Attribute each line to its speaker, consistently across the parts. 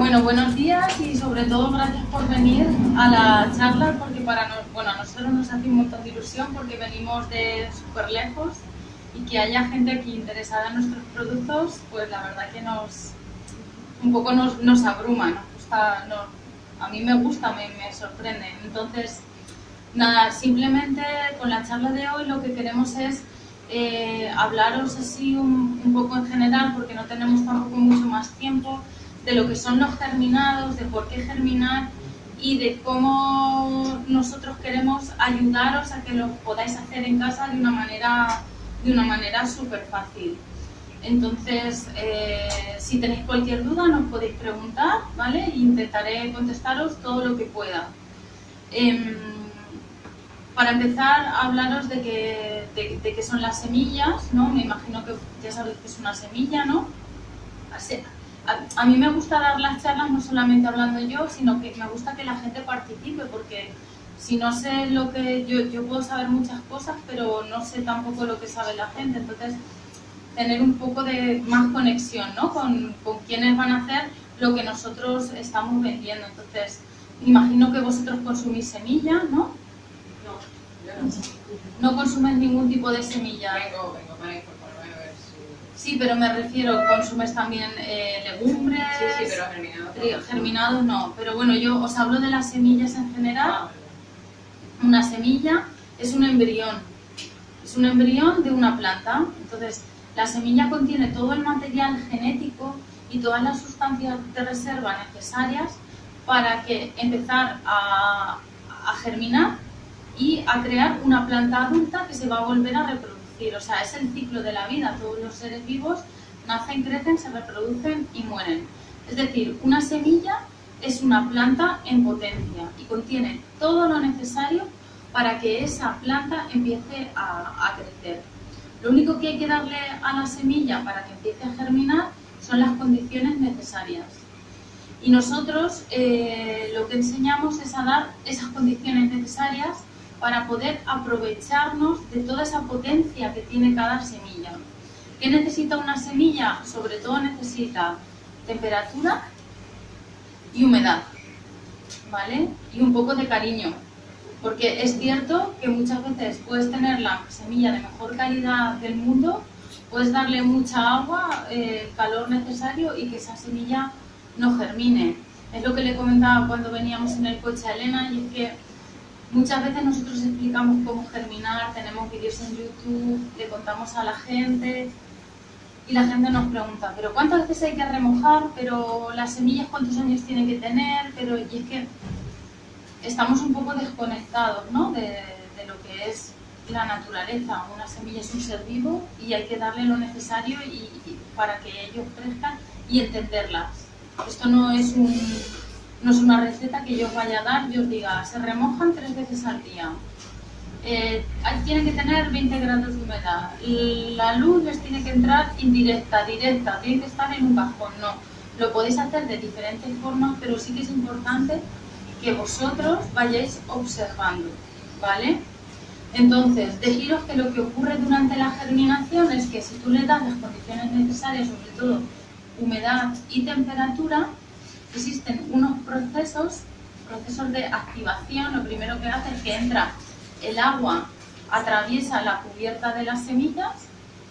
Speaker 1: Bueno, buenos días y sobre todo gracias por venir a la charla porque a nosotros nos hace un montón de ilusión porque venimos de súper lejos y que haya gente aquí interesada en nuestros productos, pues la verdad que nos abruma, nos gusta, a mí me gusta, me sorprende. Entonces, nada, simplemente con la charla de hoy lo que queremos es hablaros así un poco en general, porque no tenemos tampoco mucho más tiempo, de lo que son los germinados, de por qué germinar y de cómo nosotros queremos ayudaros a que lo podáis hacer en casa de una manera súper fácil. Entonces, si tenéis cualquier duda nos podéis preguntar, ¿vale? Intentaré contestaros todo lo que pueda. Para empezar, hablaros de qué son las semillas, ¿no? Me imagino que ya sabéis que es una semilla, ¿no? A mí me gusta dar las charlas no solamente hablando yo, sino que me gusta que la gente participe, porque si no sé lo que... Yo puedo saber muchas cosas, pero no sé tampoco lo que sabe la gente, entonces tener un poco de más conexión, ¿no? Con quienes van a hacer lo que nosotros estamos vendiendo. Entonces, imagino que vosotros consumís semillas, ¿no? No consumes ningún tipo de semilla.
Speaker 2: Vengo para informarme a ver si...
Speaker 1: Sí, pero me refiero, consumes también legumbres.
Speaker 2: Sí, pero
Speaker 1: germinados no. Pero bueno, yo os hablo de las semillas en general. Una semilla es un embrión. Es un embrión de una planta. Entonces, la semilla contiene todo el material genético y todas las sustancias de reserva necesarias para que empezar a germinar y a crear una planta adulta que se va a volver a reproducir. O sea, es el ciclo de la vida. Todos los seres vivos nacen, crecen, se reproducen y mueren. Es decir, una semilla es una planta en potencia y contiene todo lo necesario para que esa planta empiece a crecer. Lo único que hay que darle a la semilla para que empiece a germinar son las condiciones necesarias. Y nosotros lo que enseñamos es a dar esas condiciones necesarias para poder aprovecharnos de toda esa potencia que tiene cada semilla. ¿Qué necesita una semilla? Sobre todo necesita temperatura y humedad, ¿vale? Y un poco de cariño, porque es cierto que muchas veces puedes tener la semilla de mejor calidad del mundo, puedes darle mucha agua, el calor necesario y que esa semilla no germine. Es lo que le comentaba cuando veníamos en el coche a Elena, y es que muchas veces nosotros explicamos cómo germinar, tenemos vídeos en YouTube, le contamos a la gente y la gente nos pregunta, ¿pero cuántas veces hay que remojar? ¿Pero las semillas cuántos años tienen que tener? Y es que estamos un poco desconectados, ¿no? de lo que es la naturaleza. Una semilla es un ser vivo y hay que darle lo necesario y para que ellos crezcan y entenderlas. Esto no es una receta que yo os vaya a dar y os diga, se remojan 3 veces al día. Tienen que tener 20 grados de humedad. La luz les tiene que entrar indirecta, directa, tiene que estar en un cajón. No, lo podéis hacer de diferentes formas, pero sí que es importante que vosotros vayáis observando, ¿vale? Entonces, deciros que lo que ocurre durante la germinación es que si tú le das las condiciones necesarias, sobre todo humedad y temperatura, existen unos procesos de activación. Lo primero que hace es que entra el agua, atraviesa la cubierta de las semillas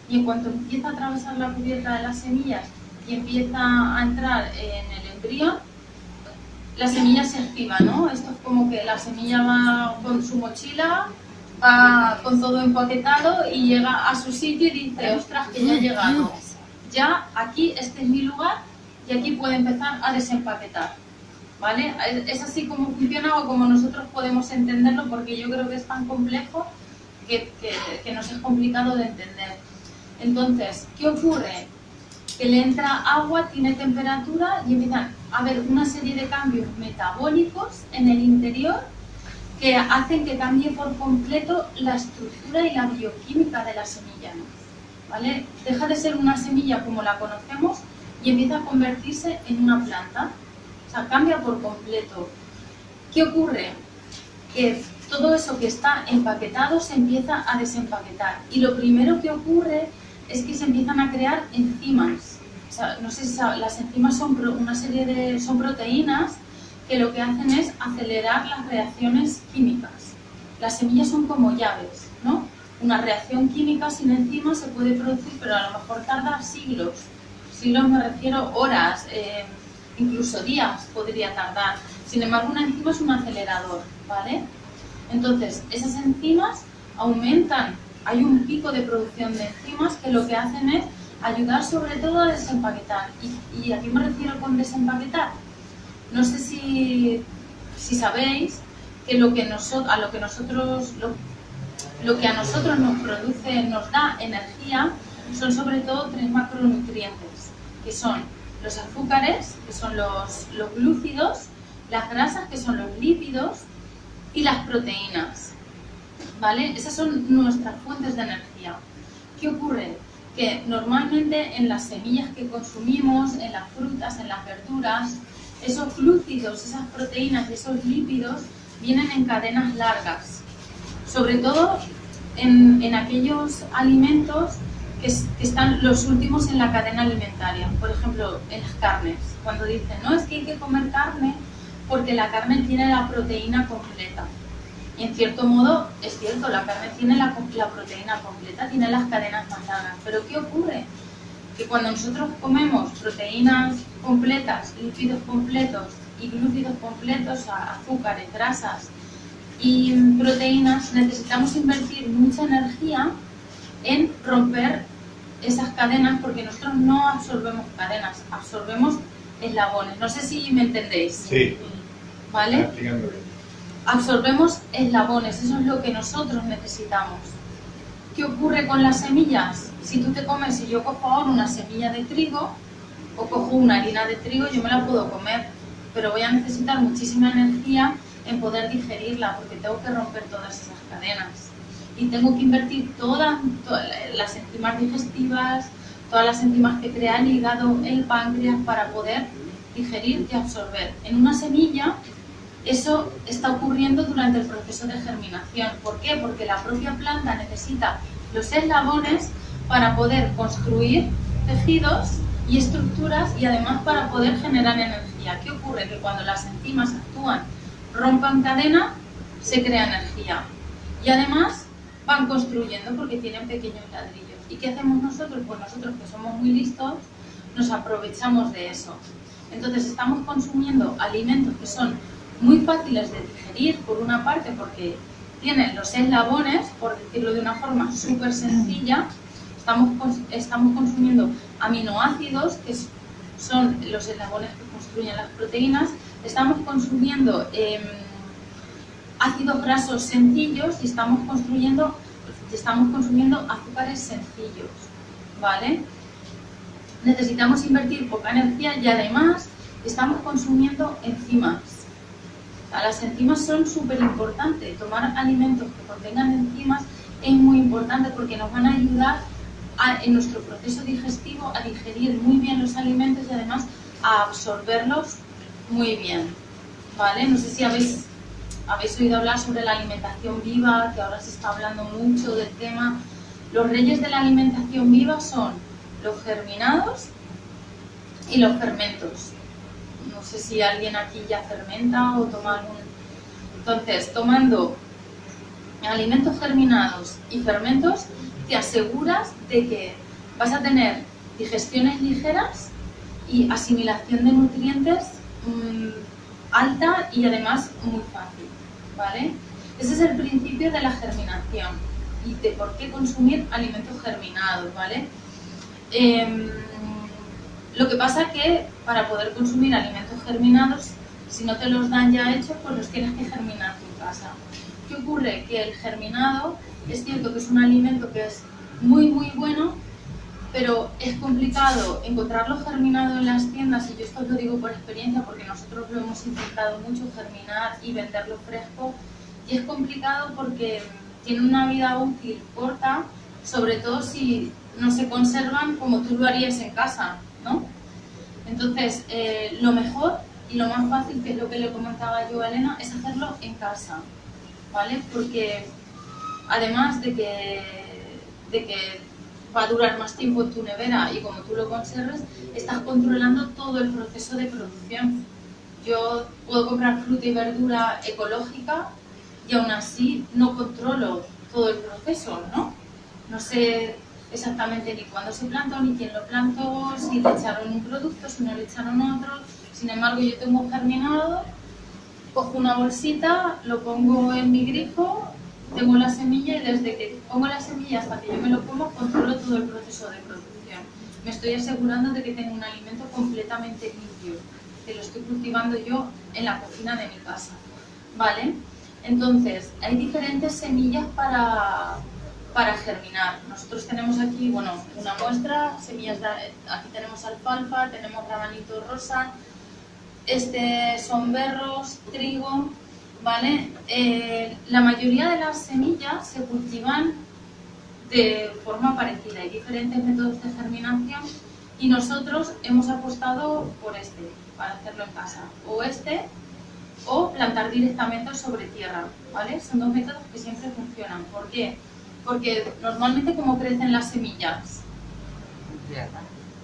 Speaker 1: y en cuanto empieza a atravesar la cubierta de las semillas y empieza a entrar en el embrión, la semilla se activa, ¿no? Esto es como que la semilla va con su mochila, va con todo empaquetado y llega a su sitio y dice, ostras, que ya he llegado. Ya aquí, este es mi lugar y aquí puede empezar a desempaquetar, ¿vale? Es así como funciona o como nosotros podemos entenderlo, porque yo creo que es tan complejo que nos es complicado de entender. Entonces, ¿qué ocurre? Que le entra agua, tiene temperatura y empiezan a haber una serie de cambios metabólicos en el interior que hacen que cambie por completo la estructura y la bioquímica de la semilla, ¿vale? Deja de ser una semilla como la conocemos y empieza a convertirse en una planta. O sea, cambia por completo. ¿Qué ocurre? Que todo eso que está empaquetado se empieza a desempaquetar. Y lo primero que ocurre es que se empiezan a crear enzimas. o sea, no sé si las enzimas son una serie de son proteínas que lo que hacen es acelerar las reacciones químicas. Las semillas son como llaves, ¿no? Una reacción química sin enzimas se puede producir, pero a lo mejor tarda siglos. Siglos me refiero horas, incluso días podría tardar. Sin embargo, una enzima es un acelerador, ¿vale? Entonces, esas enzimas aumentan, hay un pico de producción de enzimas que lo que hacen es ayudar sobre todo a desempaquetar. ¿Y a qué me refiero con desempaquetar? No sé si sabéis que lo que a nosotros nos produce, nos da energía, son sobre todo 3 macronutrientes, que son los azúcares, que son los glúcidos, las grasas, que son los lípidos, y las proteínas, ¿vale? Esas son nuestras fuentes de energía. ¿Qué ocurre? Que normalmente en las semillas que consumimos, en las frutas, en las verduras, esos glúcidos, esas proteínas y esos lípidos vienen en cadenas largas, sobre todo en aquellos alimentos que están los últimos en la cadena alimentaria. Por ejemplo, en las carnes, cuando dicen, no, es que hay que comer carne porque la carne tiene la proteína completa. Y en cierto modo, es cierto, la carne tiene la proteína completa, tiene las cadenas más largas. Pero ¿qué ocurre? Que cuando nosotros comemos proteínas completas, lípidos completos y glúcidos completos, azúcares, grasas y proteínas, necesitamos invertir mucha energía en romper esas cadenas, porque nosotros no absorbemos cadenas, absorbemos eslabones. No sé si me entendéis.
Speaker 3: Sí.
Speaker 1: ¿Vale? Absorbemos eslabones, eso es lo que nosotros necesitamos. ¿Qué ocurre con las semillas? Si tú te comes, si yo cojo ahora una semilla de trigo o cojo una harina de trigo, yo me la puedo comer, pero voy a necesitar muchísima energía en poder digerirla, porque tengo que romper todas esas cadenas. Y tengo que invertir todas las enzimas digestivas, todas las enzimas que crea el hígado, el páncreas, para poder digerir y absorber. En una semilla, eso está ocurriendo durante el proceso de germinación. ¿Por qué? Porque la propia planta necesita los eslabones para poder construir tejidos y estructuras, y además para poder generar energía. ¿Qué ocurre? Que cuando las enzimas actúan, rompan cadena, se crea energía. Y además van construyendo porque tienen pequeños ladrillos. ¿Y qué hacemos nosotros? Pues nosotros, que somos muy listos, nos aprovechamos de eso. Entonces estamos consumiendo alimentos que son muy fáciles de digerir, por una parte porque tienen los eslabones, por decirlo de una forma súper sencilla. Estamos consumiendo aminoácidos, que son los eslabones que construyen las proteínas. Estamos consumiendo ácidos grasos sencillos y estamos consumiendo azúcares sencillos, ¿vale? Necesitamos invertir poca energía y además estamos consumiendo enzimas. Las enzimas son súper importantes. Tomar alimentos que contengan enzimas es muy importante porque nos van a ayudar en nuestro proceso digestivo a digerir muy bien los alimentos y además a absorberlos muy bien, ¿vale? No sé si habéis oído hablar sobre la alimentación viva, que ahora se está hablando mucho del tema. Los reyes de la alimentación viva son los germinados y los fermentos. No sé si alguien aquí ya fermenta o toma algún... Entonces, tomando alimentos germinados y fermentos, te aseguras de que vas a tener digestiones ligeras y asimilación de nutrientes alta y además muy fácil, ¿vale? Ese es el principio de la germinación y de por qué consumir alimentos germinados, ¿vale? Lo que pasa que para poder consumir alimentos germinados, si no te los dan ya hechos, pues los tienes que germinar tú en casa. ¿Qué ocurre? Que el germinado es cierto que es un alimento que es muy muy bueno, pero es complicado encontrarlo germinado en las tiendas, y yo esto os lo digo por experiencia porque nosotros lo hemos intentado mucho, germinar y venderlo fresco, y es complicado porque tiene una vida útil corta, sobre todo si no se conservan como tú lo harías en casa, ¿no? Entonces, lo mejor y lo más fácil, que es lo que le comentaba yo a Elena, es hacerlo en casa, ¿vale? Porque además de que va a durar más tiempo en tu nevera y como tú lo conserves, estás controlando todo el proceso de producción. Yo puedo comprar fruta y verdura ecológica y aún así no controlo todo el proceso, ¿no? No sé exactamente ni cuándo se plantó, ni quién lo plantó, si le echaron un producto, si no le echaron otro. Sin embargo, yo tengo un germinado, cojo una bolsita, lo pongo en mi grifo, tengo la semilla y desde que pongo la semilla hasta que yo me lo como, controlo todo el proceso de producción. Me estoy asegurando de que tengo un alimento completamente limpio, que lo estoy cultivando yo en la cocina de mi casa, ¿vale? Entonces, hay diferentes semillas para germinar. Nosotros tenemos aquí, bueno, una muestra, semillas aquí tenemos alfalfa, tenemos rabanito rosa, son berros, trigo, ¿vale? La mayoría de las semillas se cultivan de forma parecida, hay diferentes métodos de germinación y nosotros hemos apostado por para hacerlo en casa, o plantar directamente sobre tierra, ¿vale? Son dos métodos que siempre funcionan. ¿Por qué? Porque normalmente como crecen las semillas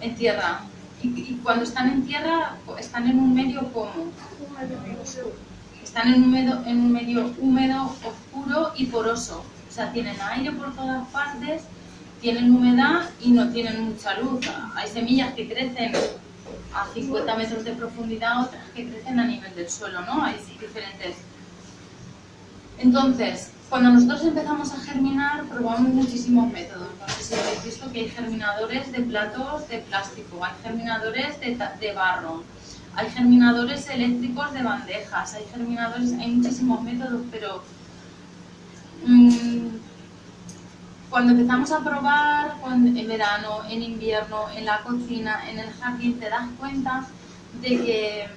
Speaker 1: en tierra y cuando están en tierra están en un medio como están en un medio húmedo, oscuro y poroso, o sea, tienen aire por todas partes, tienen humedad y no tienen mucha luz. Hay semillas que crecen a 50 metros de profundidad, otras que crecen a nivel del suelo, ¿no? Hay diferentes. Entonces, cuando nosotros empezamos a germinar, probamos muchísimos métodos. No sé si habéis visto que hay germinadores de platos de plástico, hay germinadores de barro, hay germinadores eléctricos de bandejas, hay muchísimos métodos, pero cuando empezamos a probar en verano, en invierno, en la cocina, en el jardín, te das cuenta de que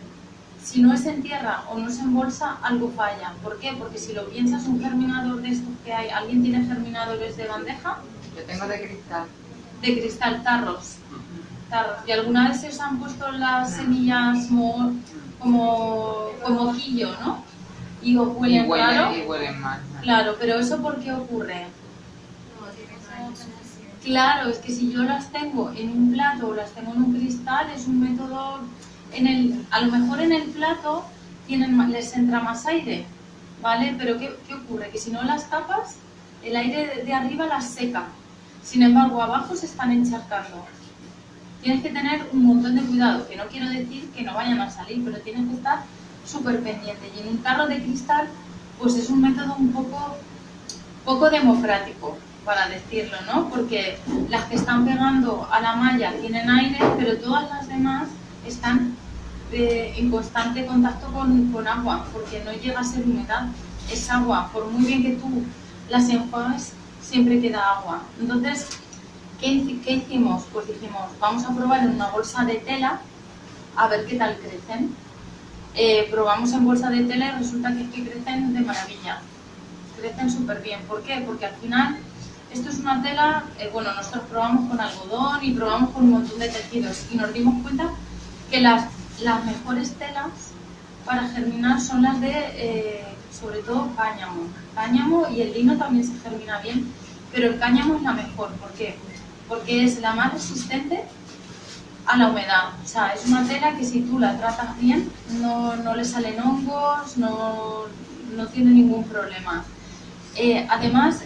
Speaker 1: si no es en tierra o no es en bolsa, algo falla. ¿Por qué? Porque si lo piensas, un germinador de estos que hay, ¿alguien tiene germinadores de bandeja?
Speaker 2: Yo tengo de cristal.
Speaker 1: De cristal, tarros. ¿Y alguna vez se os han puesto las semillas como mojillo, ¿no? Y os huelen raro.
Speaker 2: Y huelen mal.
Speaker 1: Claro, pero ¿eso por qué ocurre? Claro, es que si yo las tengo en un plato o las tengo en un cristal, es un método. A lo mejor en el plato les entra más aire, ¿vale? Pero ¿qué ocurre? Que si no las tapas, el aire de arriba las seca. Sin embargo, abajo se están encharcando. Tienes que tener un montón de cuidado, que no quiero decir que no vayan a salir, pero tienes que estar súper pendiente. Y en un tarro de cristal, pues es un método un poco democrático, para decirlo, ¿no? Porque las que están pegando a la malla tienen aire, pero todas las demás están en constante contacto con agua, porque no llega a ser humedad, es agua. Por muy bien que tú las enjuagues, siempre queda agua. Entonces, ¿qué hicimos? Pues dijimos, vamos a probar en una bolsa de tela a ver qué tal crecen. Probamos en bolsa de tela y resulta que crecen de maravilla. Crecen súper bien. ¿Por qué? Porque al final esto es una tela, nosotros probamos con algodón y probamos con un montón de tejidos y nos dimos cuenta que las mejores telas para germinar son las de, sobre todo, cáñamo, y el lino también se germina bien, pero el cáñamo es la mejor. ¿Por qué? Porque es la más resistente a la humedad. O sea, es una tela que si tú la tratas bien, no le salen hongos, no tiene ningún problema. Además,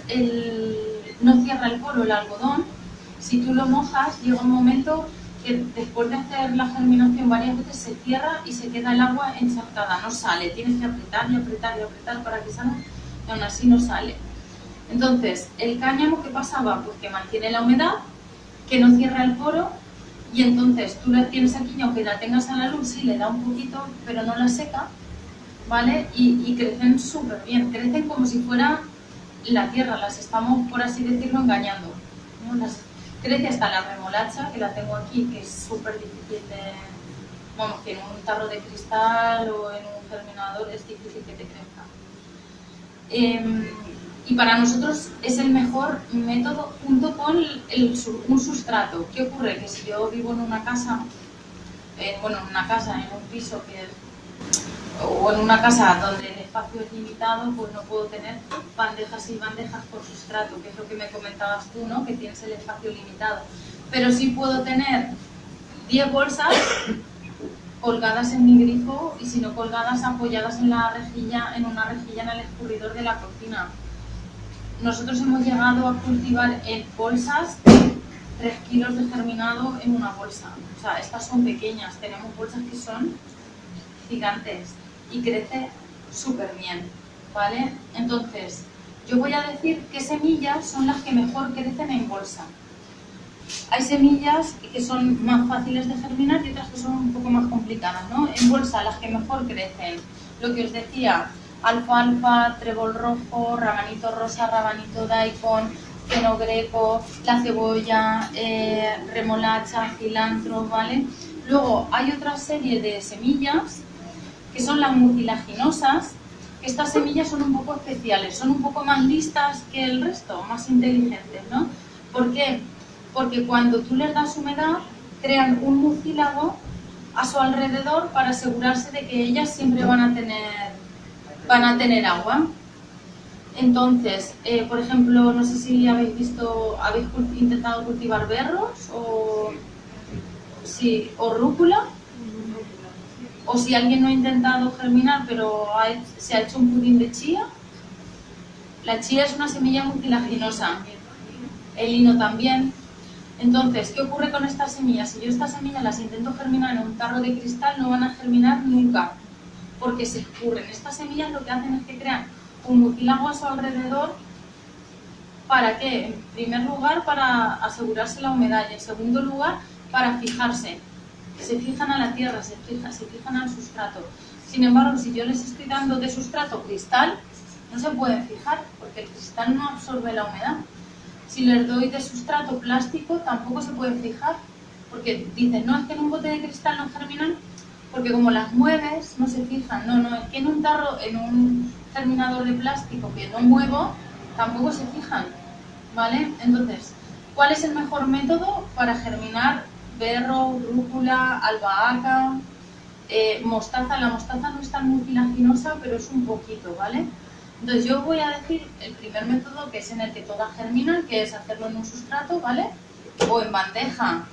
Speaker 1: no cierra el poro el algodón. Si tú lo mojas, llega un momento que después de hacer la germinación varias veces se cierra y se queda el agua encharcada, no sale. Tienes que apretar y apretar y apretar para que salga y aún así no sale. Entonces, el cáñamo, ¿qué pasaba? Pues que mantiene la humedad, que no cierra el poro, y entonces tú la tienes aquí y aunque la tengas a la luz, sí le da un poquito, pero no la seca, ¿vale? Y crecen súper bien, crecen como si fuera la tierra, las estamos, por así decirlo, engañando, ¿no? Crece hasta la remolacha, que la tengo aquí, que es súper difícil que en un tarro de cristal o en un germinador es difícil que te crezca. Y para nosotros es el mejor método junto con un sustrato. ¿Qué ocurre? Que si yo vivo en una casa, en un piso o en una casa donde espacio es limitado, pues no puedo tener bandejas y bandejas por sustrato, que es lo que me comentabas tú, ¿no? Que tienes el espacio limitado. Pero sí puedo tener 10 bolsas colgadas en mi grifo y si no colgadas, apoyadas en la rejilla, en una rejilla en el escurridor de la cocina. Nosotros hemos llegado a cultivar en bolsas 3 kilos de germinado en una bolsa. O sea, estas son pequeñas, tenemos bolsas que son gigantes y crece súper bien, ¿vale? Entonces, yo voy a decir qué semillas son las que mejor crecen en bolsa. Hay semillas que son más fáciles de germinar y otras que son un poco más complicadas, ¿no? En bolsa, las que mejor crecen, lo que os decía, alfalfa, trébol rojo, rabanito rosa, rabanito daikon, fenogreco, la cebolla, remolacha, cilantro, ¿vale? Luego hay otra serie de semillas que son las mucilaginosas, que estas semillas son un poco especiales, son un poco más listas que el resto, más inteligentes, ¿no? ¿Por qué? Porque cuando tú les das humedad, crean un mucílago a su alrededor para asegurarse de que ellas siempre van a tener agua. Entonces, por ejemplo, no sé si habéis intentado cultivar berros o rúcula, o si alguien no ha intentado germinar pero se ha hecho un pudín de chía. La chía es una semilla mucilaginosa, el lino también. Entonces, ¿qué ocurre con estas semillas? Si yo estas semillas las intento germinar en un tarro de cristal, no van a germinar nunca, porque se escurren. Estas semillas lo que hacen es que crean un mucílago a su alrededor. ¿Para qué? En primer lugar, para asegurarse la humedad y en segundo lugar, para fijarse. Se fijan a la tierra, se fijan al sustrato. Sin embargo, si yo les estoy dando de sustrato cristal, no se pueden fijar, porque el cristal no absorbe la humedad. Si les doy de sustrato plástico, tampoco se pueden fijar, porque dicen, no, es que en un bote de cristal no germinan, porque como las mueves, no se fijan. No, es que en un tarro, en un germinador de plástico que no muevo, tampoco se fijan, ¿vale? Entonces, ¿cuál es el mejor método para germinar berro, rúcula, albahaca, mostaza? La mostaza no es tan mucilaginosa, pero es un poquito, ¿vale? Entonces yo voy a decir el primer método, que es en el que todas germinan, que es hacerlo en un sustrato, ¿vale? O en bandeja,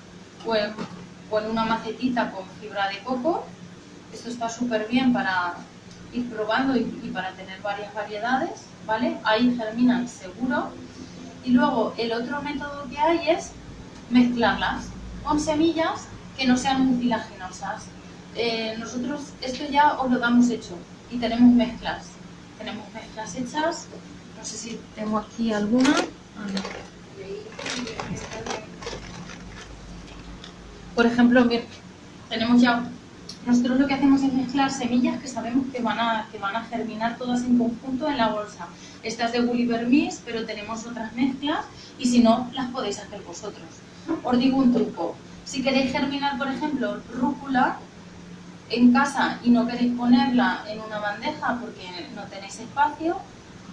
Speaker 1: o en una macetita con fibra de coco. Esto está súper bien para ir probando y para tener varias variedades, ¿vale? Ahí germinan seguro. Y luego el otro método que hay es mezclarlas con semillas que no sean mucilaginosas. Nosotros esto ya os lo damos hecho y tenemos mezclas. Tenemos mezclas hechas, no sé si tengo aquí alguna. Por ejemplo, bien, tenemos ya, nosotros lo que hacemos es mezclar semillas que sabemos que van a germinar todas en conjunto en la bolsa. Esta es de Gulliver Miss, pero tenemos otras mezclas y si no, las podéis hacer vosotros. Os digo un truco. Si queréis germinar, por ejemplo, rúcula en casa y no queréis ponerla en una bandeja porque no tenéis espacio,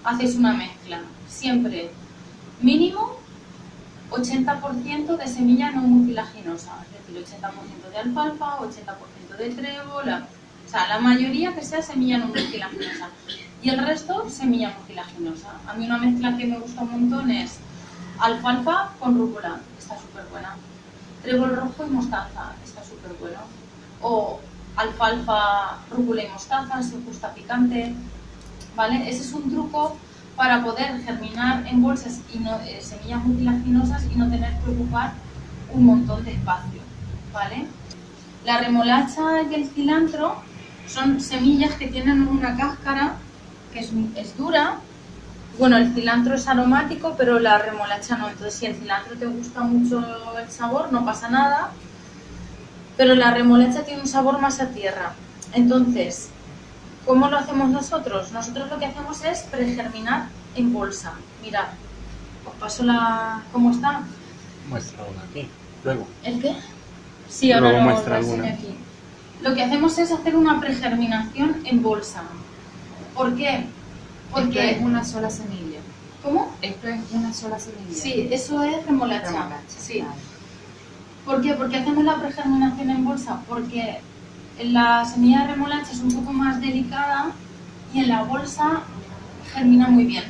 Speaker 1: hacéis una mezcla. Siempre mínimo 80% de semilla no mucilaginosa, es decir, 80% de alfalfa, 80% de trébol, o sea, la mayoría que sea semilla no mucilaginosa y el resto semilla mucilaginosa. A mí una mezcla que me gusta un montón es alfalfa con rúcula, está súper buena, trébol rojo y mostaza, está súper bueno, o alfalfa, rúcula y mostaza, si os gusta picante, ¿vale? Ese es un truco para poder germinar en bolsas y no, semillas mucilaginosas y no tener que ocupar un montón de espacio, ¿vale? La remolacha y el cilantro son semillas que tienen una cáscara que es dura. Bueno, el cilantro es aromático, pero la remolacha no. Entonces, si el cilantro te gusta mucho el sabor, no pasa nada. Pero la remolacha tiene un sabor más a tierra. Entonces, ¿cómo lo hacemos nosotros? Nosotros lo que hacemos es pregerminar en bolsa. Mirad, os paso cómo está.
Speaker 3: Muestra una aquí, luego.
Speaker 1: ¿El qué? Sí, ahora
Speaker 3: Luego
Speaker 1: lo
Speaker 3: muestra
Speaker 1: enseño
Speaker 3: alguna.
Speaker 1: aquí. Lo que hacemos es hacer una pregerminación en bolsa. ¿Por qué? Porque
Speaker 2: Esto es una sola semilla.
Speaker 1: ¿Cómo?
Speaker 2: Esto es una sola semilla.
Speaker 1: Sí, eso es remolacha.
Speaker 2: Remolacha,
Speaker 1: Sí.
Speaker 2: vale.
Speaker 1: ¿Por qué? Porque hacemos la pregerminación en bolsa, porque la semilla de remolacha es un poco más delicada y en la bolsa germina muy bien,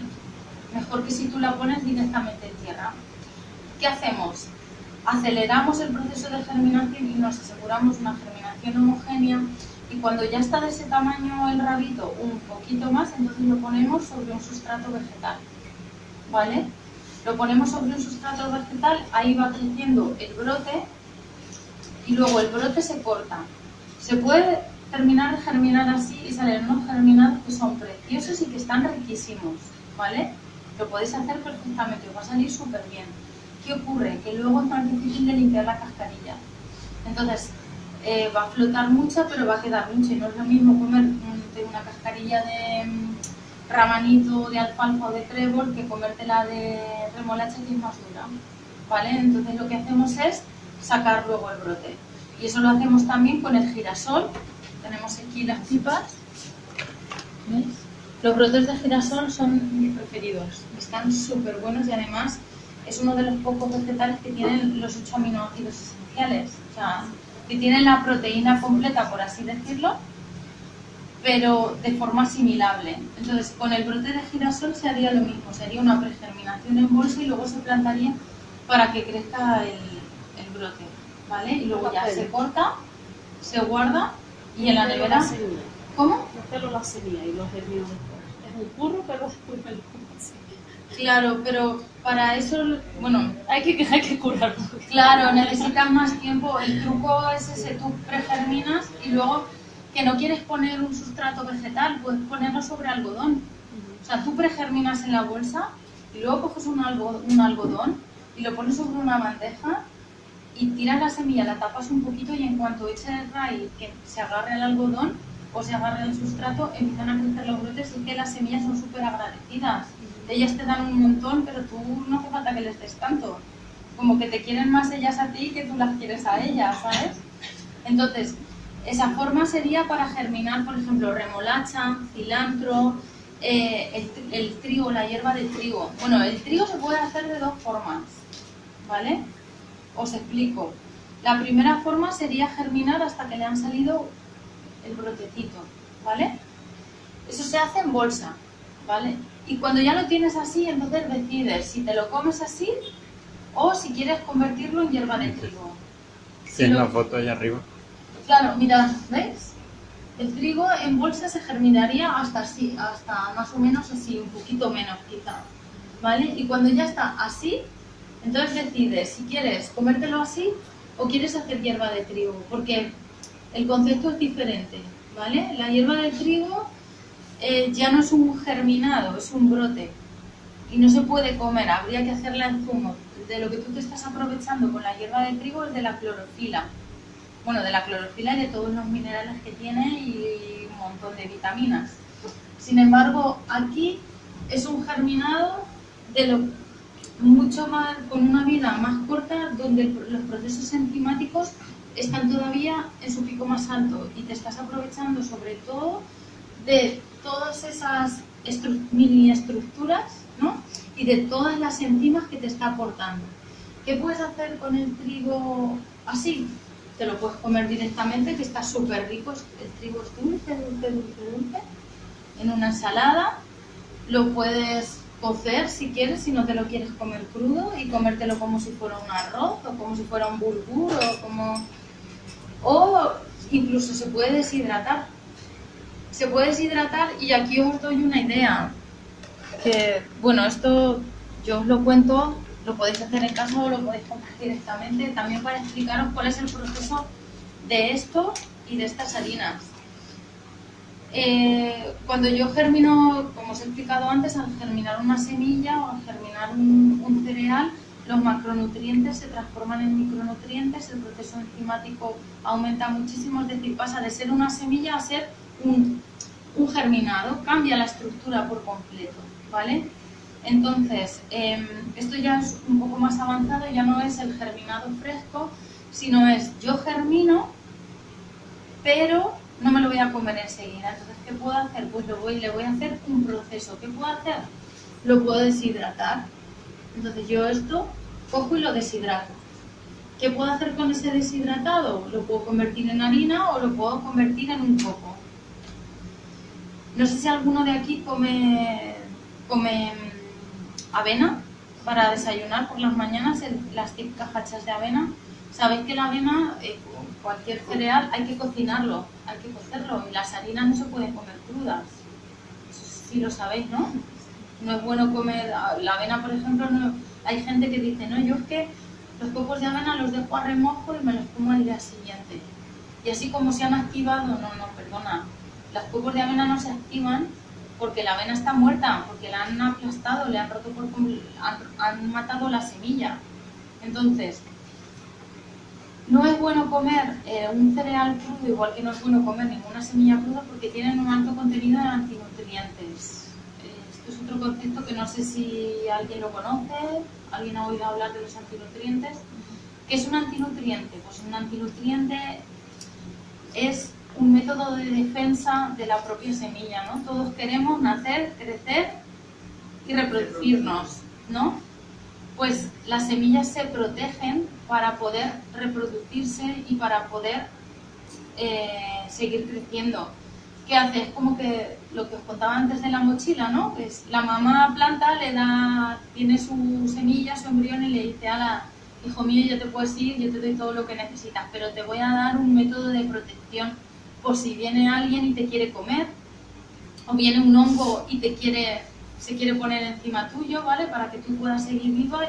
Speaker 1: mejor que si tú la pones directamente en tierra. ¿Qué hacemos? Aceleramos el proceso de germinación y nos aseguramos una germinación homogénea, y cuando ya está de ese tamaño el rabito, un poquito más, entonces lo ponemos sobre un sustrato vegetal, ¿vale? Lo ponemos sobre un sustrato vegetal, ahí va creciendo el brote y luego el brote se corta. Se puede terminar de germinar así y salen unos germinados que son preciosos y que están riquísimos, ¿vale? Lo podéis hacer perfectamente, os va a salir súper bien. ¿Qué ocurre? Que luego es más difícil de limpiar la cascarilla. Entonces, va a flotar mucho, pero va a quedar mucho. Y no es lo mismo comer una cascarilla de rabanito, de alfalfa o de trébol que comértela de remolacha, que es más dura, ¿vale? Entonces lo que hacemos es sacar luego el brote. Y eso lo hacemos también con el girasol. Tenemos aquí las pipas, ¿veis? Los brotes de girasol son mis preferidos. Están súper buenos y además es uno de los pocos vegetales que tienen los 8 aminoácidos esenciales. O sea, que tienen la proteína completa, por así decirlo, pero de forma asimilable. Entonces, con el brote de girasol se haría lo mismo. Sería una pregerminación en bolsa y luego se plantaría para que crezca el brote, ¿vale? Y luego ya se corta, se guarda y en la nevera... ¿Cómo?
Speaker 2: Yo pelo la semilla y lo germino después. Es un curro, pero después me lo como así.
Speaker 1: Claro, pero para eso, bueno,
Speaker 2: Hay que currar.
Speaker 1: claro, necesitas más tiempo. El truco es ese, tú pregerminas y luego que no quieres poner un sustrato vegetal, puedes ponerlo sobre algodón. O sea, tú pregerminas en la bolsa y luego coges un algodón y lo pones sobre una bandeja y tiras la semilla, la tapas un poquito y en cuanto eche el raíz que se agarre al algodón o se agarre al sustrato, empiezan a crecer los brotes y que las semillas son súper agradecidas. Ellas te dan un montón, pero tú no hace falta que les des tanto. Como que te quieren más ellas a ti que tú las quieres a ellas, ¿sabes? Entonces, esa forma sería para germinar, por ejemplo, remolacha, cilantro, el trigo, la hierba de trigo. Bueno, el trigo se puede hacer de dos formas, ¿vale? Os explico. La primera forma sería germinar hasta que le han salido el brotecito, ¿vale? Eso se hace en bolsa, ¿vale? Y cuando ya lo tienes así, entonces decides si te lo comes así o si quieres convertirlo en hierba de trigo.
Speaker 3: ¿Tienes la foto ahí arriba?
Speaker 1: Claro, mirad, ¿veis? El trigo en bolsa se germinaría hasta así, hasta más o menos así, un poquito menos quizá, ¿vale? Y cuando ya está así, entonces decides si quieres comértelo así o quieres hacer hierba de trigo, porque el concepto es diferente, ¿vale? La hierba de trigo ya no es un germinado, es un brote y no se puede comer, habría que hacerla en zumo. De lo que tú te estás aprovechando con la hierba de trigo es de la clorofila. Bueno, de la clorofila y de todos los minerales que tiene y un montón de vitaminas. Sin embargo, aquí es un germinado de lo mucho más, con una vida más corta, donde los procesos enzimáticos están todavía en su pico más alto y te estás aprovechando sobre todo de todas esas mini estructuras, ¿no? Y de todas las enzimas que te está aportando. ¿Qué puedes hacer con el trigo así? Te lo puedes comer directamente, que está súper rico. El trigo es dulce, dulce, dulce, dulce. En una ensalada lo puedes cocer si quieres, si no te lo quieres comer crudo, y comértelo como si fuera un arroz o como si fuera un bulgur o incluso se puede deshidratar. Se puede deshidratar y aquí os doy una idea. Que, bueno, esto yo os lo cuento, lo podéis hacer en casa o lo podéis comprar directamente, también para explicaros cuál es el proceso de esto y de estas harinas. Cuando yo germino, como os he explicado antes, al germinar una semilla o al germinar un cereal, los macronutrientes se transforman en micronutrientes, el proceso enzimático aumenta muchísimo, es decir, pasa de ser una semilla a ser un germinado, cambia la estructura por completo, ¿vale? Entonces, esto ya es un poco más avanzado, ya no es el germinado fresco, sino es yo germino, pero no me lo voy a comer enseguida. Entonces, ¿qué puedo hacer? Pues le voy a hacer un proceso. ¿Qué puedo hacer? Lo puedo deshidratar. Entonces yo esto cojo y lo deshidrato. ¿Qué puedo hacer con ese deshidratado? Lo puedo convertir en harina o lo puedo convertir en un coco. No sé si alguno de aquí come avena para desayunar por las mañanas, las típicas hachas de avena. Sabéis que la avena, cualquier cereal, hay que cocinarlo, hay que cocerlo, y las harinas no se pueden comer crudas. Eso sí lo sabéis, ¿no? No es bueno comer la avena, por ejemplo. No, hay gente que dice, no, yo es que los copos de avena los dejo a remojo y me los como al día siguiente. Y así como se han activado, no, perdona, los copos de avena no se activan porque la avena está muerta, porque la han aplastado, le han roto han matado la semilla. Entonces, no es bueno comer un cereal crudo, igual que no es bueno comer ninguna semilla cruda, porque tienen un alto contenido de antinutrientes. Esto es otro concepto que no sé si alguien lo conoce, alguien ha oído hablar de los antinutrientes. ¿Qué es un antinutriente? Pues un antinutriente es un método de defensa de la propia semilla, ¿no? Todos queremos nacer, crecer y reproducirnos, ¿no? Pues las semillas se protegen para poder reproducirse y para poder seguir creciendo. ¿Qué hace? Es como que lo que os contaba antes de la mochila, ¿no? Es la mamá planta, tiene su semilla, su embrión, y le dice, ala, hijo mío, ya te puedes ir, yo te doy todo lo que necesitas, pero te voy a dar un método de protección por si viene alguien y te quiere comer, o viene un hongo y se quiere poner encima tuyo, ¿vale? Para que tú puedas seguir viva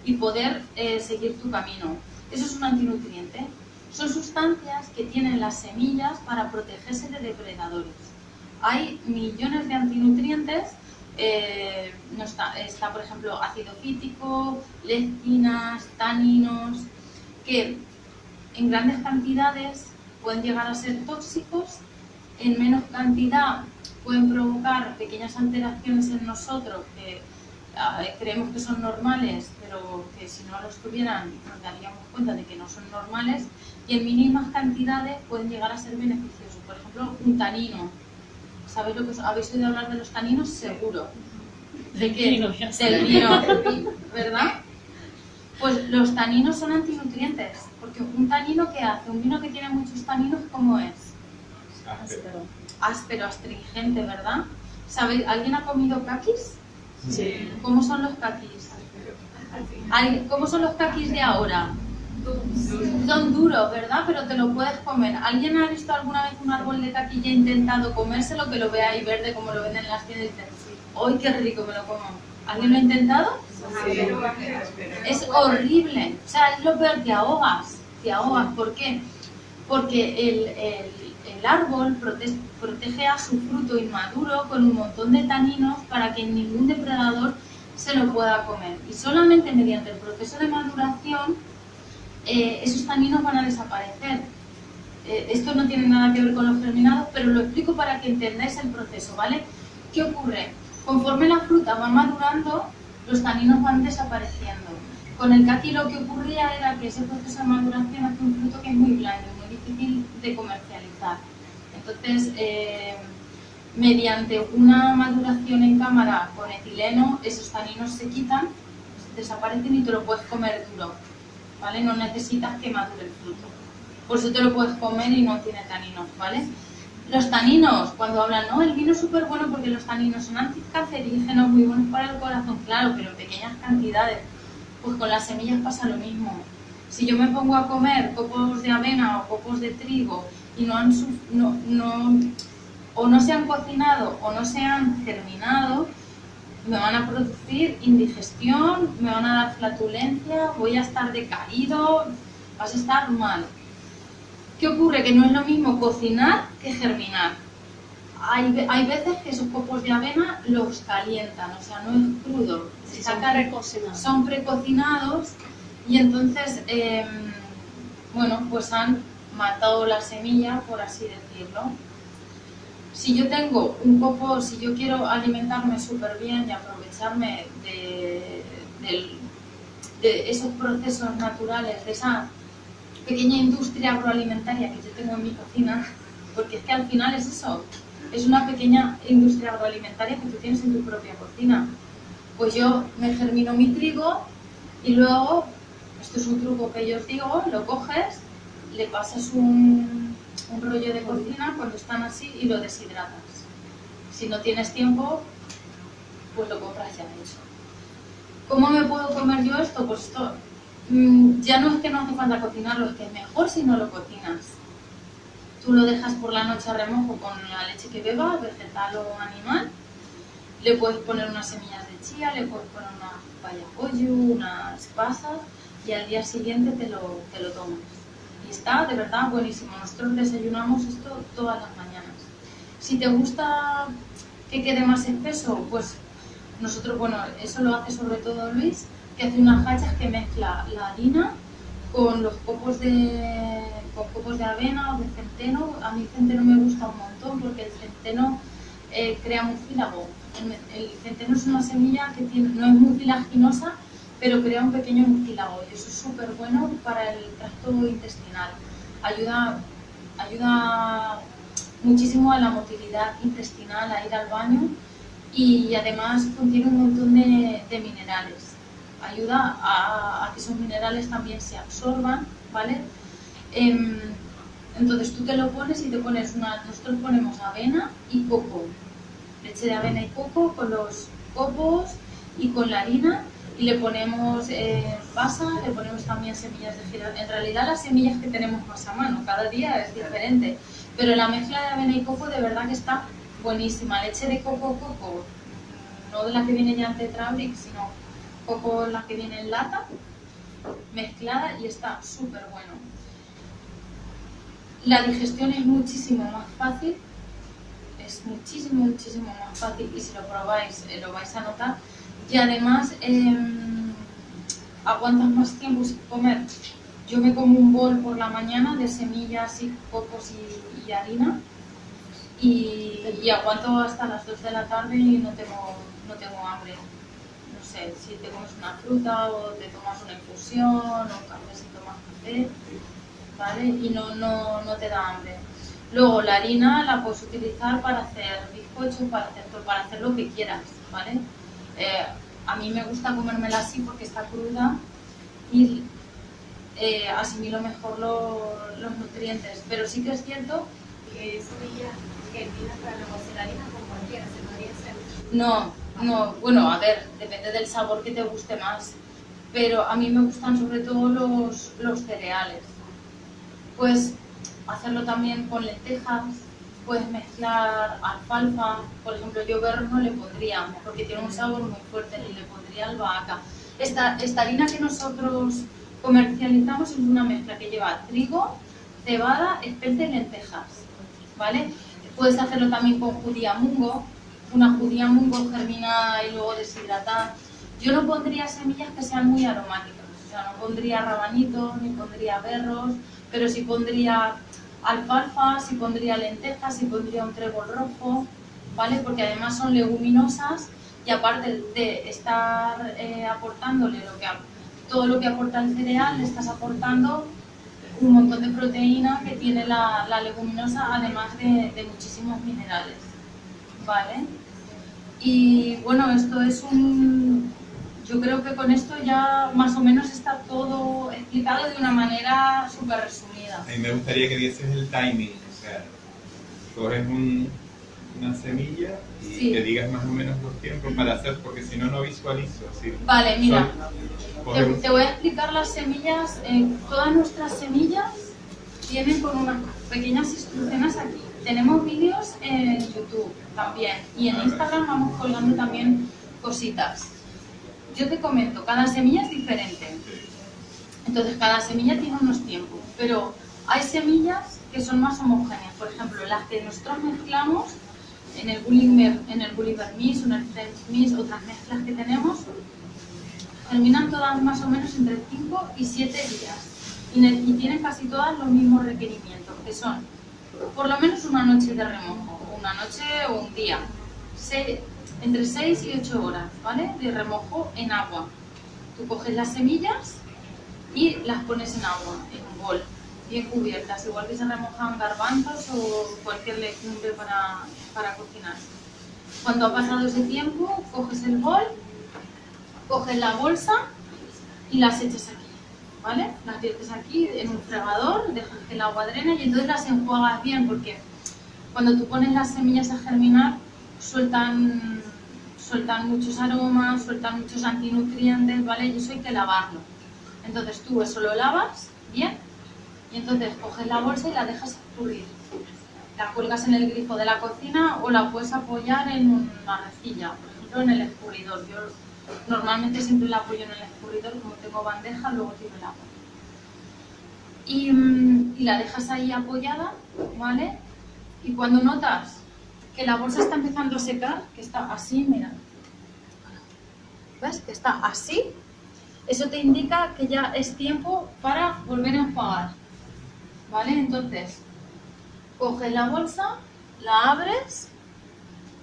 Speaker 1: y poder seguir tu camino. Eso es un antinutriente. Son sustancias que tienen las semillas para protegerse de depredadores. Hay millones de antinutrientes. Está, por ejemplo, ácido fítico, lectinas, taninos, que en grandes cantidades pueden llegar a ser tóxicos, en menos cantidad pueden provocar pequeñas alteraciones en nosotros que creemos que son normales, pero que si no los tuvieran nos daríamos cuenta de que no son normales, y en mínimas cantidades pueden llegar a ser beneficiosos. Por ejemplo, un tanino. ¿Sabéis lo que habéis oído hablar de los taninos? Seguro. ¿De qué? Del vino, ¿verdad? Pues los taninos son antinutrientes, porque un tanino, ¿qué hace? Un vino que tiene muchos taninos, ¿cómo es? Áspero, astringente, ¿verdad? ¿Sabéis? ¿Alguien ha comido kakis?
Speaker 2: Sí.
Speaker 1: ¿Cómo son los kakis? ¿Cómo son los kakis de ahora? Son duros, ¿verdad? Pero te lo puedes comer. ¿Alguien ha visto alguna vez un árbol de kaki y ha intentado comérselo, que lo vea ahí verde como lo venden en las tiendas y dice, ¡ay, qué rico, me lo como! ¿Alguien lo ha intentado?
Speaker 2: Sí.
Speaker 1: Es horrible. O sea, es lo peor, te ahogas. ¿Por qué? Porque el árbol protege a su fruto inmaduro con un montón de taninos para que ningún depredador se lo pueda comer. Y solamente mediante el proceso de maduración esos taninos van a desaparecer. Esto no tiene nada que ver con los germinados, pero lo explico para que entendáis el proceso, ¿vale? ¿Qué ocurre? Conforme la fruta va madurando, los taninos van desapareciendo. Con el kaki lo que ocurría era que ese proceso de maduración hace un fruto que es muy blando y muy difícil de comercializar. Entonces, mediante una maduración en cámara con etileno, esos taninos se quitan, desaparecen y te lo puedes comer duro, ¿vale? No necesitas que madure el fruto. Por eso te lo puedes comer y no tiene taninos, ¿vale? Los taninos, cuando hablan, no, el vino es súper bueno porque los taninos son anticancerígenos, muy buenos para el corazón, claro, pero en pequeñas cantidades. Pues con las semillas pasa lo mismo. Si yo me pongo a comer copos de avena o copos de trigo y o no se han cocinado o no se han germinado, me van a producir indigestión, me van a dar flatulencia, voy a estar decaído, vas a estar mal. ¿Qué ocurre? Que no es lo mismo cocinar que germinar. Hay veces que esos copos de avena los calientan, o sea, no es crudo. Son precocinados y entonces, pues han matado la semilla, por así decirlo. Si yo tengo un copo, si yo quiero alimentarme súper bien y aprovecharme de esos procesos naturales, de esa pequeña industria agroalimentaria que yo tengo en mi cocina, porque es que al final es eso, es una pequeña industria agroalimentaria que tú tienes en tu propia cocina. Pues yo me germino mi trigo y luego, esto es un truco que yo os digo, lo coges, le pasas un rollo de cocina cuando están así y lo deshidratas. Si no tienes tiempo, pues lo compras ya hecho. ¿Cómo me puedo comer yo esto? Pues esto ya no es que no hace falta cocinarlo, es que es mejor si no lo cocinas. Tú lo dejas por la noche a remojo con la leche que bebas, vegetal o animal. Le puedes poner unas semillas de chía, le puedes poner una paya pollo, unas pasas y al día siguiente te lo tomas. Y está de verdad buenísimo. Nosotros desayunamos esto todas las mañanas. Si te gusta que quede más espeso, pues nosotros, bueno, eso lo hace sobre todo Luis, que hace unas hachas que mezcla la harina con los copos de avena o de centeno. A mí el centeno me gusta un montón porque el centeno crea mucílago. El centeno es una semilla que no es mucilaginosa, pero crea un pequeño mucílago y eso es súper bueno para el tracto intestinal. Ayuda muchísimo a la motilidad intestinal, a ir al baño y además contiene un montón de minerales. Ayuda a que esos minerales también se absorban, ¿vale? Entonces tú te lo pones y te pones nosotros ponemos avena y coco, leche de avena y coco con los copos y con la harina y le ponemos pasa, le ponemos también semillas de girasol. En realidad las semillas que tenemos más a mano, cada día es diferente, pero la mezcla de avena y coco de verdad que está buenísima. Leche de coco, no de la que viene ya en Tetrabric, sino coco la que viene en lata, mezclada y está súper bueno. La digestión es muchísimo más fácil, es muchísimo más fácil y si lo probáis lo vais a notar y además aguantas más tiempo sin comer. Yo me como un bol por la mañana de semillas y cocos y harina y aguanto hasta las 2 de la tarde y no tengo hambre. No sé, si te comes una fruta o te tomas una infusión o un café si tomas café, ¿vale? Y no te da hambre. Luego la harina la puedes utilizar para hacer bizcochos, para hacer lo que quieras, ¿vale? A mí me gusta comérmela así porque está cruda y asimilo mejor los nutrientes, pero sí que es cierto
Speaker 4: que semillas que tienes para luego hacer harina con cualquiera, se podría hacer.
Speaker 1: No, bueno, a ver, depende del sabor que te guste más, pero a mí me gustan sobre todo los cereales. Puedes hacerlo también con lentejas, puedes mezclar alfalfa, por ejemplo yo berro no le pondría, porque tiene un sabor muy fuerte, ni le pondría albahaca. Esta harina que nosotros comercializamos es una mezcla que lleva trigo, cebada, espelta y lentejas, ¿vale? Puedes hacerlo también con judía mungo, una judía mungo germinada y luego deshidratada. Yo no pondría semillas que sean muy aromáticas, o sea, no pondría rabanitos, ni pondría berros, pero sí pondría alfalfa, sí pondría lentejas, sí pondría un trébol rojo, ¿vale? Porque además son leguminosas y aparte de estar aportándole todo lo que aporta el cereal, le estás aportando un montón de proteína que tiene la leguminosa, además de muchísimos minerales, ¿vale? Y bueno, esto es yo creo que con esto ya más o menos está todo explicado de una manera súper resumida.
Speaker 5: A mí me gustaría que dieses el timing, o sea, coges una semilla y
Speaker 1: Sí.
Speaker 5: que digas más o menos los tiempos para hacer, porque si no, no visualizo. Así,
Speaker 1: Vale, mira,
Speaker 5: coges-
Speaker 1: te voy a explicar las semillas. Todas nuestras semillas vienen con unas pequeñas instrucciones aquí. Tenemos vídeos en YouTube también y en Instagram vamos colgando también cositas. Yo te comento, cada semilla es diferente. Entonces cada semilla tiene unos tiempos, pero hay semillas que son más homogéneas. Por ejemplo, las que nosotros mezclamos en el Gulliver Mix, en el French Mix, otras mezclas que tenemos, terminan todas más o menos entre 5 y 7 días. Y tienen casi todas los mismos requerimientos, que son por lo menos una noche de remojo, una noche o un día, entre 6 y 8 horas, ¿vale? De remojo en agua. Tú coges las semillas y las pones en agua, en un bol, bien cubiertas, igual que se remojan garbanzos o cualquier legumbre para cocinar. Cuando ha pasado ese tiempo, coges el bol, coges la bolsa y las echas aquí, ¿vale? Las viertes aquí en un fregador, dejas que el agua drene y entonces las enjuagas bien, porque cuando tú pones las semillas a germinar, sueltan muchos aromas, sueltan muchos antinutrientes, ¿vale? Y eso hay que lavarlo. Entonces tú eso lo lavas bien y entonces coges la bolsa y la dejas escurrir. La cuelgas en el grifo de la cocina o la puedes apoyar en una rejilla, por ejemplo en el escurridor. Yo normalmente siempre la apoyo en el escurridor, como tengo bandeja, luego tiro el agua. Y la dejas ahí apoyada, ¿vale? Y cuando notas que la bolsa está empezando a secar, que está así, mira, ¿ves? Que está así, eso te indica que ya es tiempo para volver a enjuagar, ¿vale? Entonces, coges la bolsa, la abres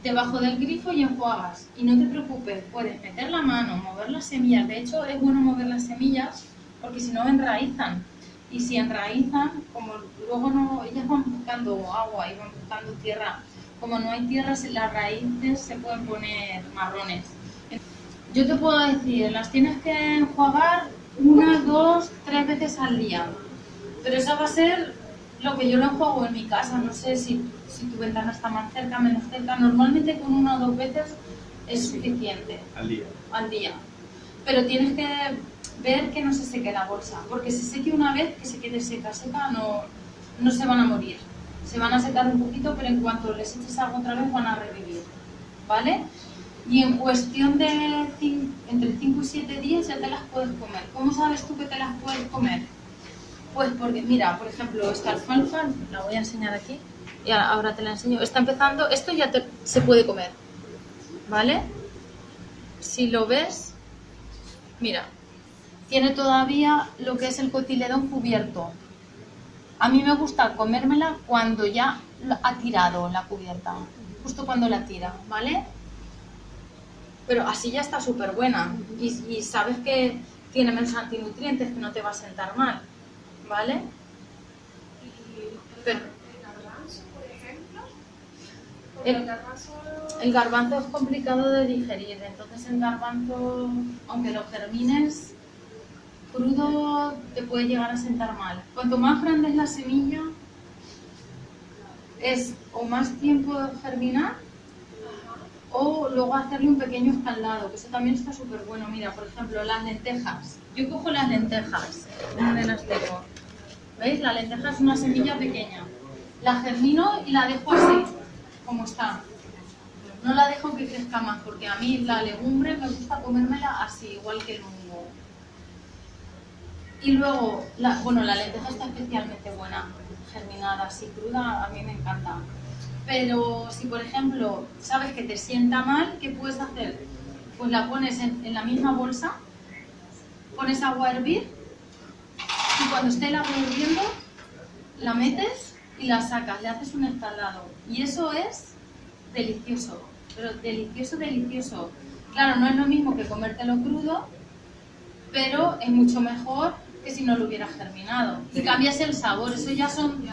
Speaker 1: debajo del grifo y enjuagas. Y no te preocupes, puedes meter la mano, mover las semillas. De hecho, es bueno mover las semillas porque si no enraizan. Y si enraizan, como luego no, ellas van buscando agua y van buscando tierra. Como no hay tierra, las raíces se pueden poner marrones. Yo te puedo decir, las tienes que enjuagar 1, 2, 3 veces al día. Pero esa va a ser lo que yo lo enjuago en mi casa. No sé si tu ventana está más cerca, menos cerca. Normalmente con 1 o 2 veces es suficiente. Al día. Pero tienes que ver que no se seque la bolsa. Porque si seque una vez, que se quede seca, no se van a morir. Se van a secar un poquito, pero en cuanto les eches agua otra vez van a revivir. ¿Vale? Y en cuestión de entre 5 y 7 días ya te las puedes comer. ¿Cómo sabes tú que te las puedes comer? Pues porque, mira, por ejemplo, esta alfalfa, la voy a enseñar aquí, y ahora te la enseño. Está empezando, esto ya se puede comer, ¿vale? Si lo ves, mira, tiene todavía lo que es el cotiledón cubierto. A mí me gusta comérmela cuando ya ha tirado la cubierta, justo cuando la tira, ¿vale? Pero así ya está súper buena y sabes que tiene menos antinutrientes, que no te va a sentar mal, ¿vale? Pero,
Speaker 4: ¿El garbanzo, por ejemplo?
Speaker 1: el garbanzo es complicado de digerir, entonces el garbanzo, aunque lo germines, crudo te puede llegar a sentar mal. Cuanto más grande es la semilla, es o más tiempo de germinar, o luego hacerle un pequeño escaldado, que eso también está súper bueno. Mira, por ejemplo, las lentejas. Yo cojo las lentejas, donde las tengo. ¿Veis? La lenteja es una semilla pequeña. La germino y la dejo así, como está. No la dejo que crezca más, porque a mí la legumbre me gusta comérmela así, igual que el hongo. Y luego, la lenteja está especialmente buena, germinada, así cruda, a mí me encanta. Pero si, por ejemplo, sabes que te sienta mal, ¿qué puedes hacer? Pues la pones en la misma bolsa, pones agua a hervir y cuando esté el agua hirviendo, la metes y la sacas, le haces un escaldado. Y eso es delicioso, pero delicioso, delicioso. Claro, no es lo mismo que comértelo crudo, pero es mucho mejor que si no lo hubieras germinado. Y cambias el sabor, eso ya son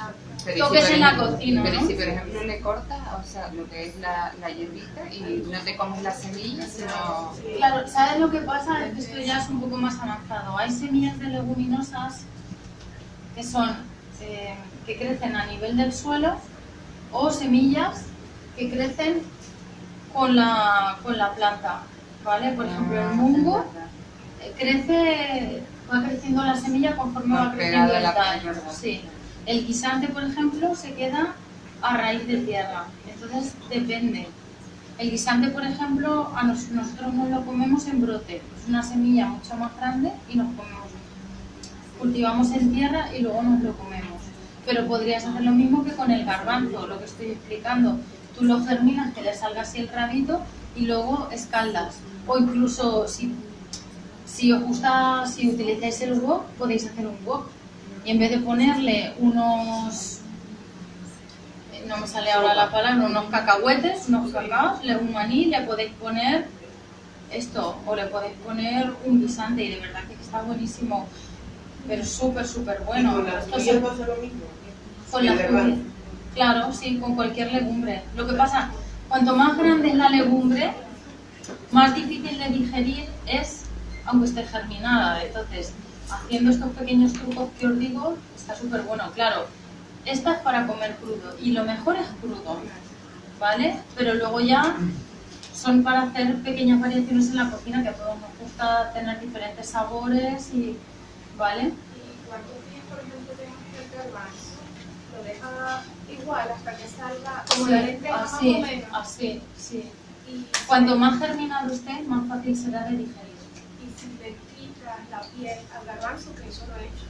Speaker 1: toques en la cocina,
Speaker 6: pero
Speaker 1: ¿no?
Speaker 6: si por ejemplo le cortas, o sea, lo que es la hierbita y no te comes las semillas, sino...
Speaker 1: Claro, ¿sabes lo que pasa? Es que esto ya es un poco más avanzado. Hay semillas de leguminosas que son que crecen a nivel del suelo o semillas que crecen con la planta, ¿vale? Por ejemplo, el mungo va creciendo la semilla conforme va creciendo el tallo. Sí. El guisante, por ejemplo, se queda a raíz de tierra. Entonces, depende. El guisante, por ejemplo, nosotros nos lo comemos en brote. Es una semilla mucho más grande y nos comemos. Cultivamos en tierra y luego nos lo comemos. Pero podrías hacer lo mismo que con el garbanzo, lo que estoy explicando. Tú lo germinas, que le salga así el rabito y luego escaldas. O incluso, si os gusta, si utilizáis el wok, podéis hacer un wok. Y en vez de ponerle unos, no me sale ahora la palabra, unos cacahuetes, unos cacaos, un maní, le podéis poner esto, o le podéis poner un guisante, y de verdad que está buenísimo, pero súper, súper bueno.
Speaker 7: ¿Con las judías pasa lo mismo?
Speaker 1: Con las judías, claro, sí, con cualquier legumbre. Lo que pasa, cuanto más grande es la legumbre, más difícil de digerir es, aunque esté germinada. Entonces, haciendo estos pequeños trucos que os digo, está súper bueno. Claro, esta es para comer crudo y lo mejor es crudo, ¿vale? Pero luego ya son para hacer pequeñas variaciones en la cocina, que a todos nos gusta tener diferentes sabores y, ¿vale?
Speaker 4: ¿Y cuántos días, por ejemplo, tenemos que el garbanzo? ¿Lo deja igual hasta que salga como la lenteja más o
Speaker 1: así,
Speaker 4: menos?
Speaker 1: así, sí.
Speaker 4: Y
Speaker 1: Cuanto más germinado esté, más fácil será de digerir.
Speaker 4: y si le quitas la piel al garbanzo, que eso lo he hecho.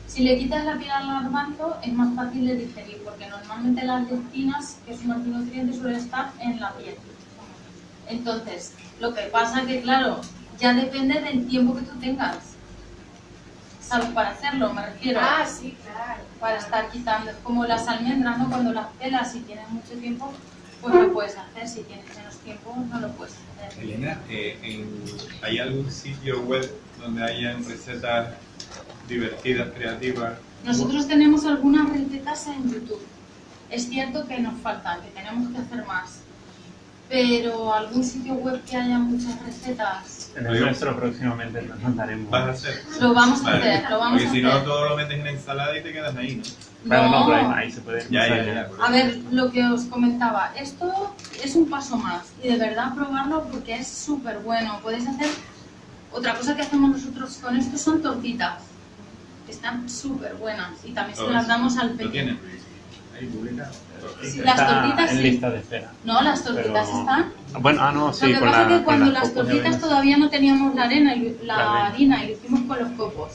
Speaker 1: Si le quitas la piel al garbanzo, es más fácil de digerir, porque normalmente las lectinas, que es un antinutriente, suelen estar en la piel. Entonces, lo que pasa que, claro, ya depende del tiempo que tú tengas. ¿Sabes? Para hacerlo, me refiero.
Speaker 4: Ah, sí, claro.
Speaker 1: Para estar quitando. Es como las almendras, ¿no? Cuando las pelas, si tienes mucho tiempo, pues lo puedes hacer. Si tienes menos tiempo, no lo puedes hacer.
Speaker 5: Elena, ¿hay algún sitio web donde hayan recetas divertidas, creativas?
Speaker 1: Nosotros tenemos algunas recetas en YouTube. Es cierto que nos faltan, que tenemos que hacer más. Pero algún sitio web que haya muchas recetas.
Speaker 3: En el nuestro próximamente nos mandaremos.
Speaker 5: ¿Vas a hacer?
Speaker 1: Lo vamos a
Speaker 5: Vale.
Speaker 1: hacer, lo vamos
Speaker 5: Porque
Speaker 1: a
Speaker 5: si no,
Speaker 1: hacer.
Speaker 5: todo lo metes en ensalada y te quedas ahí, ¿no?
Speaker 3: Claro, no,
Speaker 1: No.
Speaker 3: pero ahí se puede.
Speaker 5: Ya.
Speaker 1: A ver, lo que os comentaba, esto es un paso más y de verdad probarlo porque es súper bueno. Podéis hacer, otra cosa que hacemos nosotros con esto son tortitas, que están súper buenas y también se las damos al
Speaker 5: ¿Lo
Speaker 1: pequeño.
Speaker 5: tienen? Ahí publicado.
Speaker 1: Sí, las
Speaker 3: Está
Speaker 1: tortitas
Speaker 3: en
Speaker 1: sí.
Speaker 3: lista de espera.
Speaker 1: No, las tortitas
Speaker 3: Pero-
Speaker 1: están.
Speaker 3: Bueno, no, sí,
Speaker 1: Lo que
Speaker 3: con
Speaker 1: pasa
Speaker 3: la,
Speaker 1: es que cuando
Speaker 3: con
Speaker 1: las
Speaker 3: copos de
Speaker 1: tortitas
Speaker 3: avena.
Speaker 1: todavía no teníamos la arena y
Speaker 3: La
Speaker 1: la
Speaker 3: arena.
Speaker 1: harina y lo hicimos con los copos.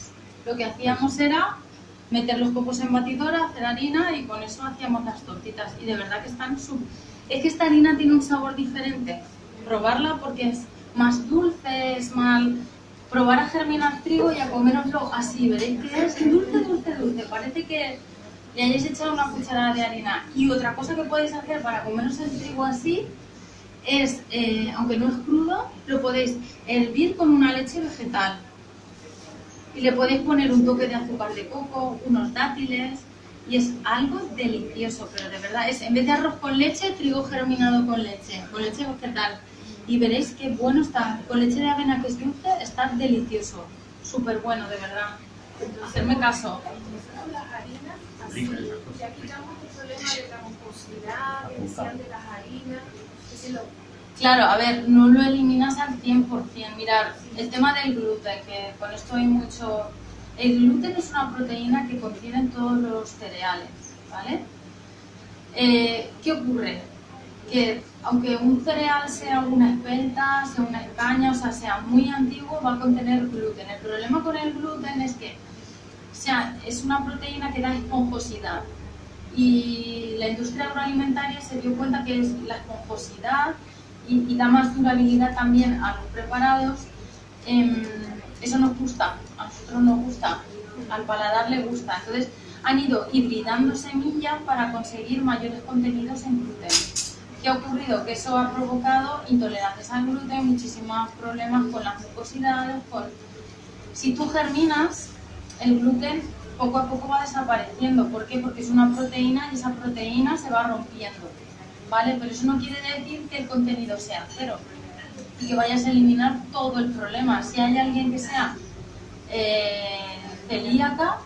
Speaker 1: Lo que hacíamos era meter los copos en batidora, hacer harina y con eso hacíamos las tortitas. Y de verdad que están súper... Es que esta harina tiene un sabor diferente. Probarla porque es más dulce, es mal... Probar a germinar trigo y a coméroslo así, veréis que es dulce. Parece que le hayáis echado una cucharada de harina. Y otra cosa que podéis hacer para comeros el trigo así es, aunque no es crudo, lo podéis hervir con una leche vegetal. Y le podéis poner un toque de azúcar de coco, unos dátiles, y es algo delicioso, pero de verdad es, en vez de arroz con leche, trigo germinado con leche vegetal. Y veréis qué bueno está, con leche de avena que es dulce, está delicioso, súper bueno, de verdad. Hacerme caso.
Speaker 4: Nosotros las harinas, así, ya quitamos el problema de la mucosidad, que decían de las harinas, que si lo
Speaker 1: Claro, a ver, no lo eliminas al 100%. Mirar, el tema del gluten, que con esto hay mucho... El gluten es una proteína que contienen todos los cereales, ¿vale? ¿Qué ocurre? Que aunque un cereal sea una espelta, sea una escaña, o sea muy antiguo, va a contener gluten. El problema con el gluten es que es una proteína que da esponjosidad. Y la industria agroalimentaria se dio cuenta que es la esponjosidad y da más durabilidad también a los preparados. Eso nos gusta, a nosotros nos gusta, al paladar le gusta. Entonces han ido hibridando semillas para conseguir mayores contenidos en gluten. ¿Qué ha ocurrido? Que eso ha provocado intolerancias al gluten, muchísimos problemas con las mucosidades. Si tú germinas, el gluten poco a poco va desapareciendo. ¿Por qué? Porque es una proteína y esa proteína se va rompiendo, ¿vale? Pero eso no quiere decir que el contenido sea cero y que vayas a eliminar todo el problema. Si hay alguien que sea celíaca,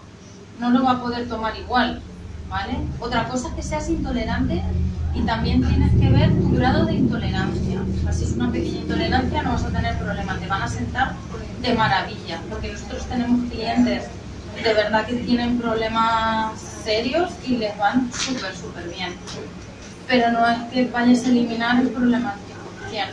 Speaker 1: no lo va a poder tomar igual, ¿vale? Otra cosa es que seas intolerante y también tienes que ver tu grado de intolerancia. O sea, si es una pequeña intolerancia no vas a tener problema, te van a sentar de maravilla, porque nosotros tenemos clientes de verdad que tienen problemas serios y les van súper bien. Pero no es que vayas a eliminar el problema al 100%.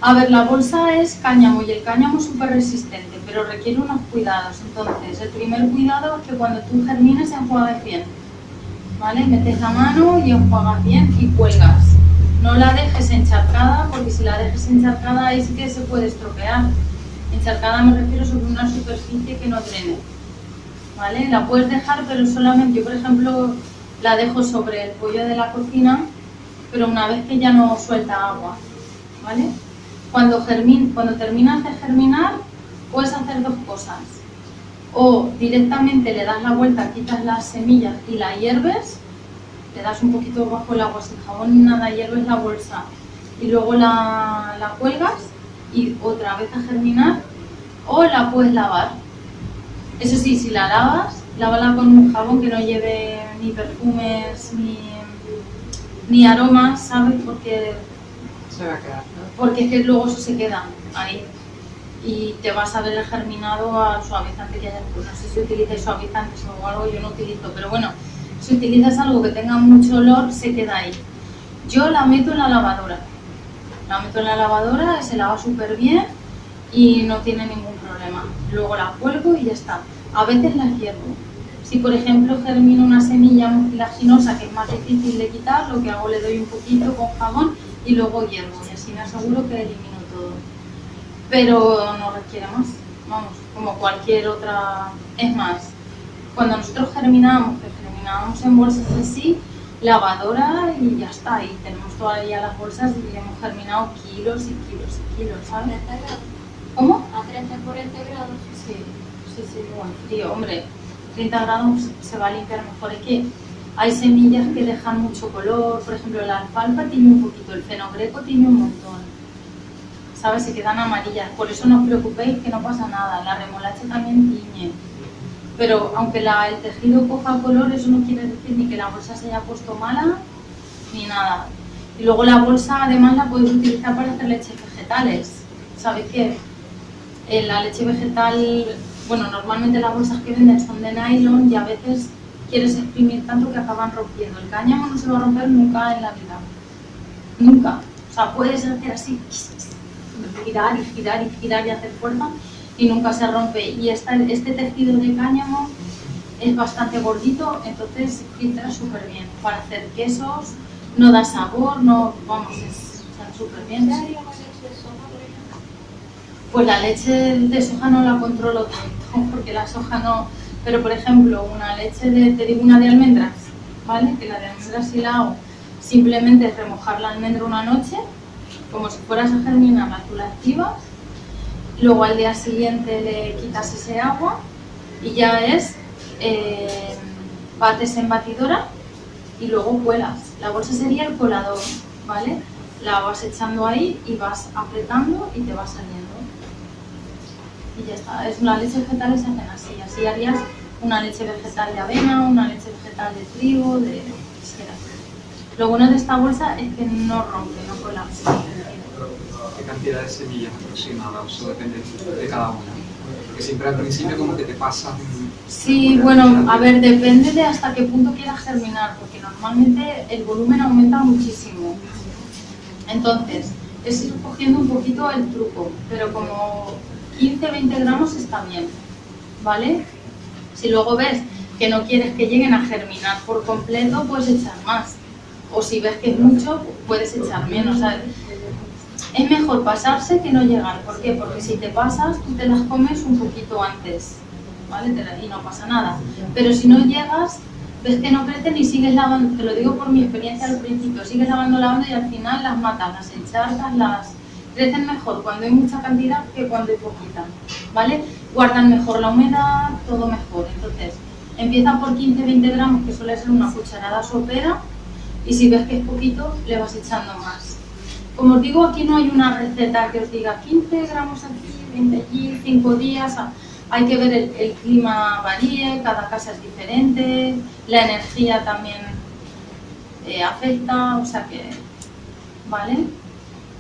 Speaker 1: A ver, la bolsa es cáñamo y el cáñamo es súper resistente, pero requiere unos cuidados. Entonces, el primer cuidado es que cuando tú germines enjuagues bien, ¿vale? Metes la mano y enjuagas bien y cuelgas. No la dejes encharcada, porque si la dejes encharcada ahí sí que se puede estropear. Encharcada me refiero sobre una superficie que no drene, ¿vale? La puedes dejar, pero solamente, yo por ejemplo la dejo sobre el pollo de la cocina, pero una vez que ya no suelta agua, ¿vale? Cuando terminas de germinar, puedes hacer dos cosas. O directamente le das la vuelta, quitas las semillas y la hierves, le das un poquito bajo el agua, sin jabón ni nada, hierves la bolsa y luego la cuelgas y otra vez a germinar, o la puedes lavar. Eso sí, si la lavas, lávala con un jabón que no lleve ni perfumes ni aromas, ¿sabes? Porque
Speaker 6: Se va a quedar, ¿no?
Speaker 1: porque es que luego eso se queda ahí y te vas a ver el germinado al suavizante que hayas. Pues no sé si utilizáis suavizantes o algo, yo no utilizo, pero bueno, si utilizas algo que tenga mucho olor, se queda ahí. Yo la meto en la lavadora, se lava súper bien y no tiene ningún problema. Luego la cuelgo y ya está. A veces la hiervo. Si por ejemplo germino una semilla mucilaginosa que es más difícil de quitar, lo que hago, le doy un poquito con jabón y luego hiervo, y así me aseguro que elimino todo. Pero no requiere más, vamos, como cualquier otra. Es más, cuando nosotros germinábamos, que germinábamos en bolsas así, lavadora y ya está, y tenemos todavía las bolsas y hemos germinado kilos y kilos y kilos, ¿sabes? ¿Cómo?
Speaker 4: A 30, 40 grados.
Speaker 1: Sí, bueno, frío, hombre, 30 grados se va a limpiar mejor. Es que hay semillas que dejan mucho color, por ejemplo la alfalfa tiene un poquito, el fenogreco tiene un montón, ¿sabes? Se quedan amarillas, por eso no os preocupéis que no pasa nada, la remolacha también tiñe, pero aunque el tejido coja color, eso no quiere decir ni que la bolsa se haya puesto mala, ni nada. Y luego la bolsa además la podéis utilizar para hacer leches vegetales, ¿sabéis qué? La leche vegetal, bueno, normalmente las bolsas que venden son de nylon y a veces quieres exprimir tanto que acaban rompiendo. El cáñamo no se va a romper nunca en la vida. Nunca. O sea, puedes hacer así, girar y girar y girar y hacer fuerza y nunca se rompe. Y este tejido de cáñamo es bastante gordito, entonces filtra súper bien. Para hacer quesos, no da sabor, no, vamos, está súper bien. Pues la leche de soja no la controlo tanto, porque la soja no. Pero por ejemplo, una leche te digo una de almendras, ¿vale? Que la de almendras sí la hago. Simplemente es remojar la almendra una noche, como si fueras a germinarla, tú la activas, luego al día siguiente le quitas ese agua y ya es, bates en batidora y luego cuelas. La bolsa sería el colador, ¿vale? La vas echando ahí y vas apretando y te va saliendo. Y ya está, es una leche vegetal y se hacen así. Así harías una leche vegetal de avena, una leche vegetal de trigo, de lo que quisieras. Lo bueno de esta bolsa es que no rompe, no colapsa.
Speaker 7: ¿Qué cantidad de semillas aproximada? Eso depende de cada una. Porque siempre al principio como que te pasan...
Speaker 1: Sí, bueno, a ver, depende de hasta qué punto quieras germinar, porque normalmente el volumen aumenta muchísimo. Entonces, es ir cogiendo un poquito el truco, pero como 15-20 gramos está bien, ¿vale? Si luego ves que no quieres que lleguen a germinar por completo, puedes echar más. O si ves que es mucho, puedes echar menos. O sea, es mejor pasarse que no llegar. ¿Por qué? Porque si te pasas, tú te las comes un poquito antes, ¿vale? Y no pasa nada. Pero si no llegas, ves que no crecen y sigues lavando. Te lo digo por mi experiencia al principio. Sigues lavando y al final las matas, las encharcas, crecen mejor cuando hay mucha cantidad que cuando hay poquita, ¿vale? Guardan mejor la humedad, todo mejor. Entonces, empieza por 15-20 gramos, que suele ser una cucharada sopera, y si ves que es poquito, le vas echando más. Como os digo, aquí no hay una receta que os diga 15 gramos aquí, 20 allí, 5 días. Hay que ver el clima varíe, cada casa es diferente, la energía también afecta, o sea que, ¿vale?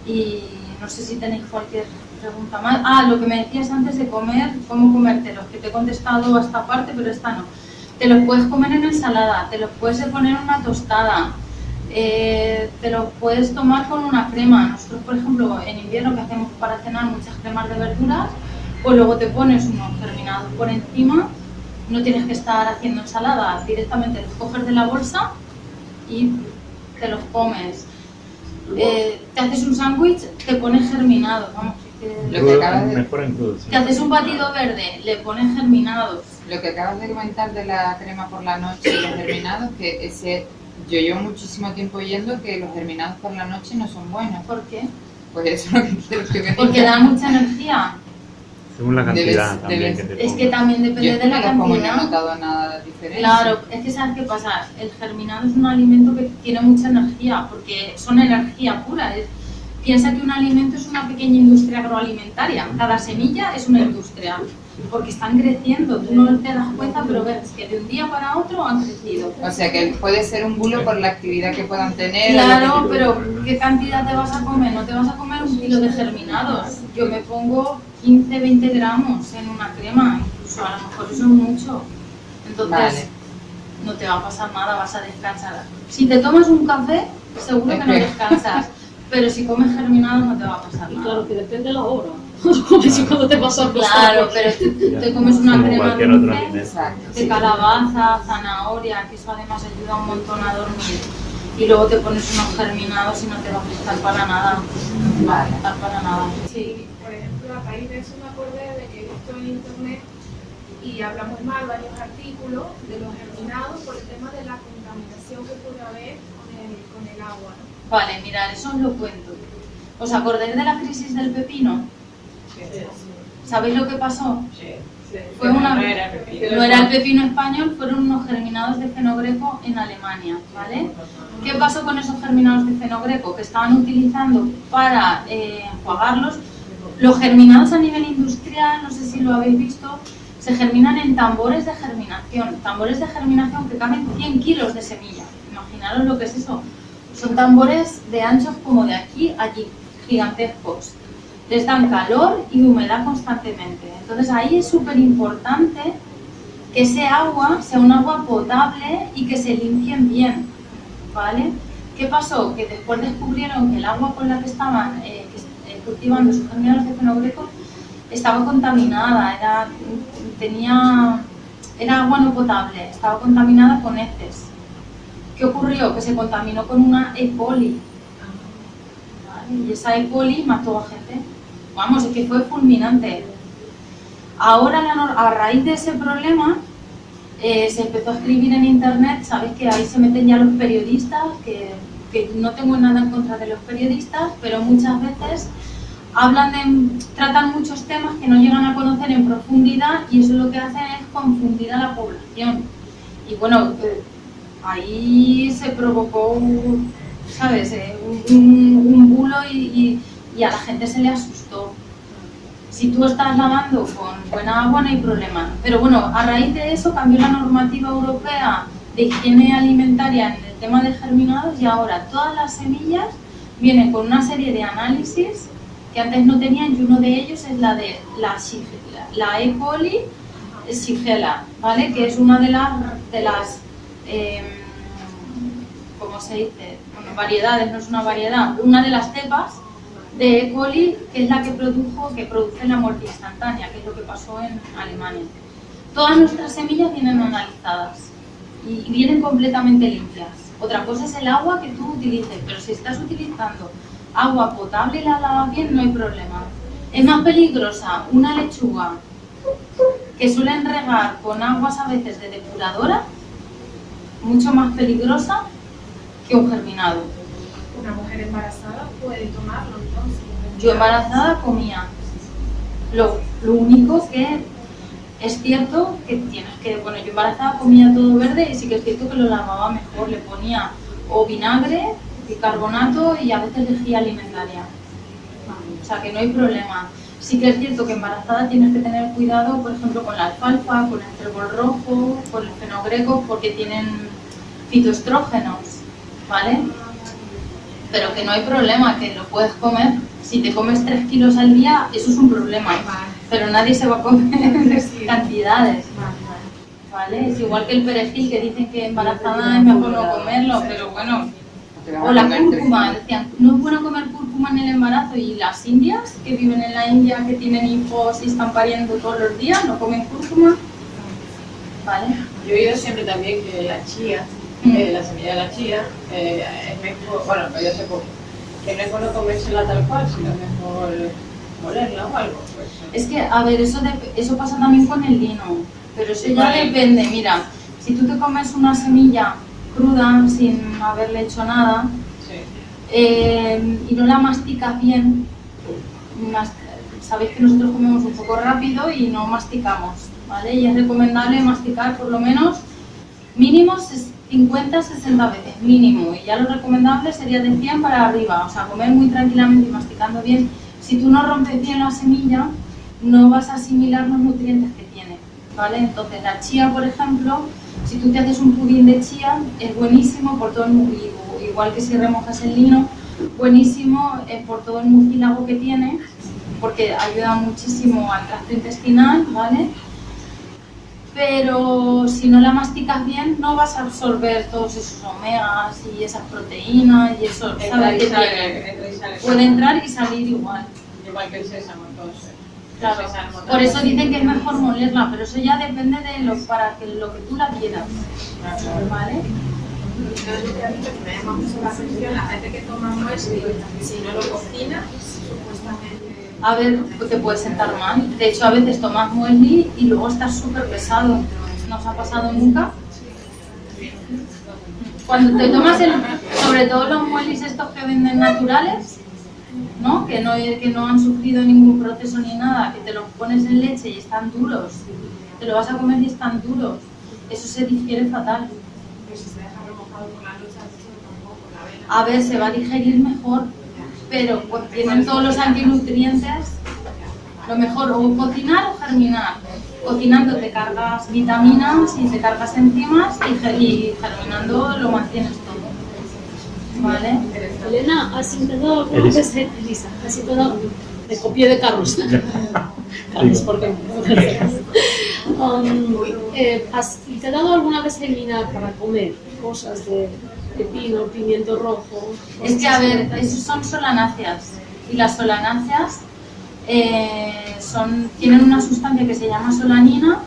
Speaker 1: Y no sé si tenéis cualquier pregunta más. Ah, lo que me decías antes de comer, cómo comértelos, que te he contestado a esta parte, pero esta no. Te los puedes comer en ensalada, te los puedes poner en una tostada, te los puedes tomar con una crema. Nosotros, por ejemplo, en invierno que hacemos para cenar muchas cremas de verduras, pues luego te pones unos germinados por encima, no tienes que estar haciendo ensalada, directamente los coges de la bolsa y te los comes. Te haces un sándwich, te pones germinados, vamos.
Speaker 3: Mejor en crudo, sí.
Speaker 1: Te haces un batido verde, le pones germinados.
Speaker 6: Lo que acabas de comentar de la crema por la noche y los germinados, que yo llevo muchísimo tiempo oyendo que los germinados por la noche no son buenos.
Speaker 1: ¿Por qué?
Speaker 6: Pues eso es lo que quiero que me digas.
Speaker 1: Porque da mucha energía.
Speaker 3: Según la cantidad también
Speaker 6: debes-
Speaker 3: que te
Speaker 1: Es
Speaker 3: pongas.
Speaker 1: que también depende
Speaker 6: Yo
Speaker 1: de la
Speaker 6: como no he
Speaker 1: cantidad.
Speaker 6: notado nada diferente.
Speaker 1: Claro, es que ¿sabes qué pasa? El germinado es un alimento que tiene mucha energía, porque son energía pura. Piensa que un alimento es una pequeña industria agroalimentaria. Cada semilla es una industria. porque están creciendo, tú no te das cuenta, pero ves que de un día para otro han crecido.
Speaker 6: O sea que puede ser un bulo por la actividad que puedan tener.
Speaker 1: Claro, pero ¿qué cantidad te vas a comer? No te vas a comer 1 kilo de germinados. Yo me pongo 15, 20 gramos en una crema, incluso a lo mejor eso es mucho. Entonces,
Speaker 6: Vale.
Speaker 1: no te va a pasar nada, vas a descansar. Si te tomas un café, seguro que no descansas, pero si comes germinados no te va a pasar
Speaker 2: Y
Speaker 1: nada.
Speaker 2: claro, que depende de la hora. Como si cuando te pasa algo.
Speaker 1: Claro, pero te comes una
Speaker 3: Como
Speaker 1: crema
Speaker 3: cualquier otro
Speaker 1: dulce
Speaker 3: alimento.
Speaker 6: Exacto.
Speaker 1: de calabaza, zanahoria, que eso además ayuda un montón a dormir. Y luego te pones unos germinados y no te va a afectar para nada. No va a afectar para nada. Sí.
Speaker 4: Por ejemplo, a raíz de eso me acordé de que he visto en internet y habla muy mal varios artículos de los germinados por el tema de la contaminación que puede haber con el agua, ¿no?
Speaker 1: Vale, mirad, eso os lo cuento. ¿Os acordáis de la crisis del pepino? ¿Sabéis lo que pasó? Fue una, no era el pepino español, fueron unos germinados de fenogreco en Alemania, ¿vale? ¿Qué pasó con esos germinados de fenogreco? Que estaban utilizando para enjuagarlos. Los germinados a nivel industrial, no sé si lo habéis visto, se germinan en tambores de germinación que caben 100 kilos de semilla. Imaginaros lo que es eso. Son tambores de anchos como de aquí a allí, gigantescos. Les dan calor y humedad constantemente. Entonces ahí es súper importante que ese agua sea un agua potable y que se limpien bien, ¿vale? ¿Qué pasó? Que después descubrieron que el agua con la que estaban cultivando sus germinados de fenogreco estaba contaminada, era agua no potable, estaba contaminada con heces. ¿Qué ocurrió? Que se contaminó con una E. coli. ¿Vale? Y esa E. coli mató a gente. Vamos, es que fue fulminante. Ahora, a raíz de ese problema, se empezó a escribir en internet, sabes que ahí se meten ya los periodistas, que no tengo nada en contra de los periodistas, pero muchas veces tratan muchos temas que no llegan a conocer en profundidad y eso lo que hacen es confundir a la población. Y bueno, ahí se provocó, ¿sabes? Un bulo y a la gente se le asustó. Si tú estás lavando con buena agua no hay problema. Pero bueno, a raíz de eso cambió la normativa europea de higiene alimentaria en el tema de germinados y ahora todas las semillas vienen con una serie de análisis que antes no tenían y uno de ellos es la de la E. coli Shigella, ¿vale? Que es una de las ¿cómo se dice? Bueno, variedades, no es una variedad, una de las cepas de E. coli, que es la que produce la muerte instantánea, que es lo que pasó en Alemania. Todas nuestras semillas vienen analizadas y vienen completamente limpias. Otra cosa es el agua que tú utilices, pero si estás utilizando agua potable y la lavas bien, no hay problema. Es más peligrosa una lechuga que suelen regar con aguas a veces de depuradora, mucho más peligrosa que un germinado.
Speaker 4: Una mujer embarazada puede tomarlo entonces.
Speaker 1: Yo embarazada comía. Lo único que es cierto que tienes que, bueno, yo embarazada comía todo verde y sí que es cierto que lo lavaba mejor, le ponía o vinagre, bicarbonato y a veces lejía alimentaria. O sea que no hay problema. Sí que es cierto que embarazada tienes que tener cuidado, por ejemplo, con la alfalfa, con el trébol rojo, con el fenogreco, porque tienen fitoestrógenos, ¿vale? Pero que no hay problema, que lo puedes comer. Si te comes 3 kilos al día, eso es un problema. Pero nadie se va a comer cantidades. ¿Vale? Es igual que el perejil, que dicen que embarazada es mejor no comerlo, pero bueno. O la cúrcuma, decían, no es bueno comer cúrcuma en el embarazo. Y las indias, que viven en la India, que tienen hijos y están pariendo todos los días, no comen cúrcuma. ¿Vale?
Speaker 8: Yo he oído siempre también que la chía, la semilla de la chía, es mejor, bueno, yo sé poco, que no es bueno comérsela tal cual, sino mejor molerla o algo. Pues.
Speaker 1: Es que, a ver, eso pasa también con el lino, pero eso ya depende. Mira, si tú te comes una semilla cruda, sin haberle hecho nada, y no la masticas bien, sabéis que nosotros comemos un poco rápido y no masticamos, ¿vale? Y es recomendable masticar por lo menos mínimo 50-60 veces, mínimo, y ya lo recomendable sería de 100 para arriba, o sea, comer muy tranquilamente y masticando bien. Si tú no rompes bien la semilla, no vas a asimilar los nutrientes que tiene, ¿vale? Entonces la chía, por ejemplo, si tú te haces un pudín de chía, es buenísimo por todo el igual que si remojas el lino, buenísimo por todo el mucílago que tiene, porque ayuda muchísimo al tracto intestinal, ¿vale? Pero si no la masticas bien, no vas a absorber todos esos omegas y esas proteínas y eso, ¿sabes? Puede entrar y salir igual.
Speaker 8: Igual que el sésamo, entonces.
Speaker 1: Claro, por eso dicen que es mejor molerla, pero eso ya depende de lo que tú la quieras, ¿vale?
Speaker 4: Me llama mucho la atención la gente que toma muesli, si no lo cocina, supuestamente.
Speaker 1: A ver, te puede sentar mal. De hecho, a veces tomas muesli y luego estás súper pesado. ¿No os ha pasado nunca? Cuando te tomas sobre todo los mueslis estos que venden naturales, ¿no? Que no han sufrido ningún proceso ni nada, que te los pones en leche y están duros. Te lo vas a comer y están duros. Eso se digiere fatal.
Speaker 4: Pero si se deja remojado por la noche, tampoco, por la avena.
Speaker 1: A ver, se va a digerir mejor, pero pues tienen todos los antinutrientes. Lo mejor o cocinar o germinar. Cocinando te cargas vitaminas y te cargas enzimas y germinando lo mantienes todo. ¿Vale?
Speaker 2: Elena, ¿has intentado alguna vez, Elisa, has intentado, me copié de Carlos, Carlos, ¿por qué? ¿Has intentado alguna vez eliminar para comer cosas de pepino, pimiento rojo?
Speaker 1: Es que, a ver, esos son solanáceas y las solanáceas tienen una sustancia que se llama solanina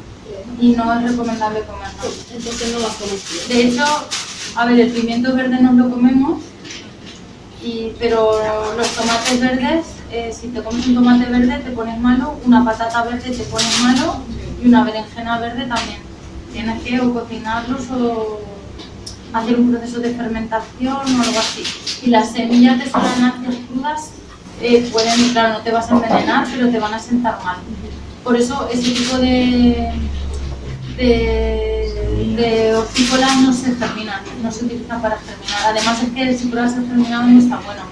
Speaker 1: y no es recomendable comerla.
Speaker 2: Entonces no las comes.
Speaker 1: De hecho, a ver, el pimiento verde nos lo comemos, pero los tomates verdes, si te comes un tomate verde te pones malo, una patata verde te pones malo y una berenjena verde también. Tienes que o cocinarlos o hacer un proceso de fermentación o algo así. Y las semillas de solanáceas crudas pueden, claro, no te vas a envenenar, pero te van a sentar mal. Por eso ese tipo de hortícolas no se germinan, no se utilizan para germinar. Además es que si pruebas el germinado no está bueno,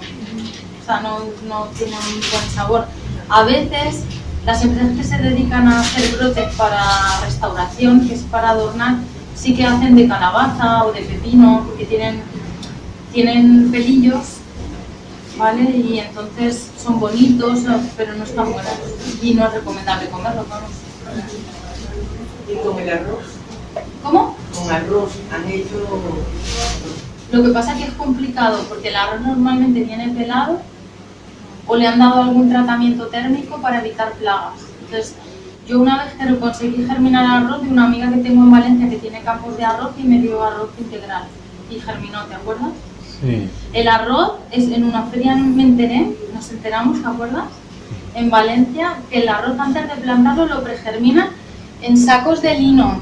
Speaker 1: o sea, no tiene un buen sabor. A veces las empresas que se dedican a hacer brotes para restauración, que es para adornar, sí que hacen de calabaza o de pepino, porque tienen pelillos, ¿vale? Y entonces son bonitos, pero no están buenos y no es recomendable comerlos, vamos.
Speaker 9: ¿Y con el arroz?
Speaker 1: ¿Cómo?
Speaker 9: Con arroz han hecho...
Speaker 1: Lo que pasa es que es complicado porque el arroz normalmente viene pelado o le han dado algún tratamiento térmico para evitar plagas. Entonces, yo una vez que conseguí germinar arroz de una amiga que tengo en Valencia que tiene campos de arroz y me dio arroz integral y germinó, ¿te acuerdas?
Speaker 3: Sí.
Speaker 1: El arroz es en una feria, me enteré, nos enteramos, ¿te acuerdas? En Valencia, que el arroz antes de plantarlo lo pregerminan en sacos de lino.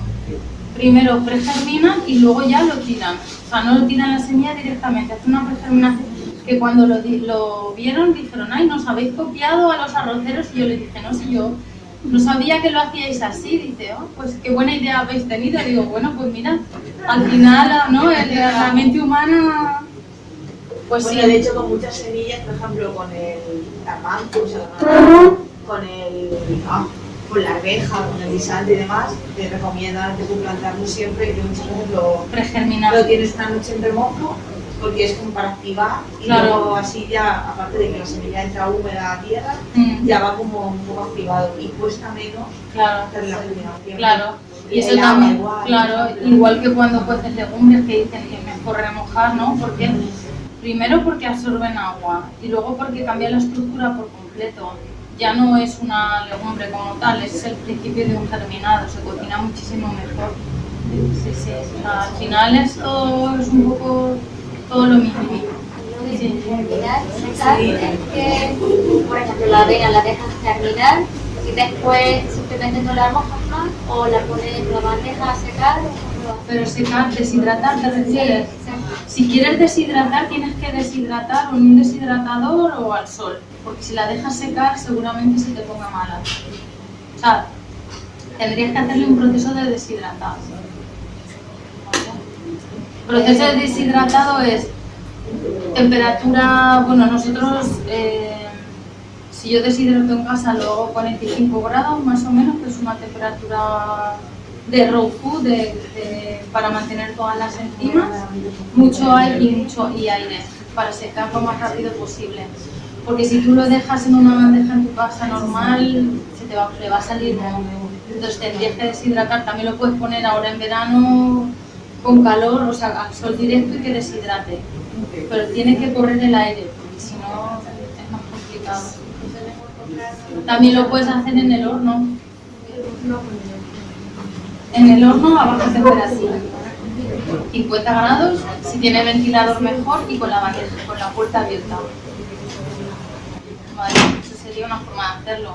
Speaker 1: Primero pregerminan y luego ya lo tiran. O sea, no lo tiran la semilla directamente, hacen una pregerminación que cuando lo vieron dijeron, ay, nos habéis copiado a los arroceros, y yo les dije, no, si yo no sabía que lo hacíais así. Dice, oh, pues qué buena idea habéis tenido. Digo, bueno, pues mira, al final, ¿no? La mente humana... Pues
Speaker 9: bueno,
Speaker 1: sí.
Speaker 9: de hecho con muchas semillas, por ejemplo con el tamanco, con la arveja, con el guisante y demás, te recomiendan que tú plantarlo siempre, que muchas veces lo tienes una noche en remojo, porque es como para activar y
Speaker 1: claro.
Speaker 9: Luego así ya, aparte de que la semilla entra húmeda a tierra, ya va como un poco activado y cuesta menos hacer la germinación.
Speaker 1: Claro. Y eso también, igual que cuando cueces legumbres que dicen que es mejor remojar, ¿no? Porque primero porque absorben agua y luego porque cambia la estructura por completo. Ya no es una legumbre como tal, es el principio de un germinado, se cocina muchísimo mejor. Sí, al final esto es un poco todo lo mismo. Sí.
Speaker 10: Es que, por ejemplo, la avena la dejas germinar y después simplemente no la mojas más o la pones en la bandeja a secar.
Speaker 1: Pero secar, deshidratar, ¿te refieres?
Speaker 10: Sí.
Speaker 1: Si quieres deshidratar, tienes que deshidratar en un deshidratador o al sol, porque si la dejas secar seguramente se te ponga mala. O sea, tendrías que hacerle un proceso de deshidratado. El proceso de deshidratado es temperatura, bueno, nosotros Si yo deshidrato en casa, lo hago 45 grados más o menos, que es una temperatura de raw food para mantener todas las enzimas, mucho aire y aire para secar lo más rápido posible. Porque si tú lo dejas en una bandeja en tu casa normal, le va a salir moho. Entonces tendrías que deshidratar. También lo puedes poner ahora en verano con calor, o sea, al sol directo y que deshidrate. Pero tiene que correr el aire, porque si no es más complicado. También lo puedes hacer en el horno. En el horno a baja temperatura. 50 grados, si tiene ventilador mejor y con la bandeja, con la puerta abierta. Vale, esa sería una forma de hacerlo.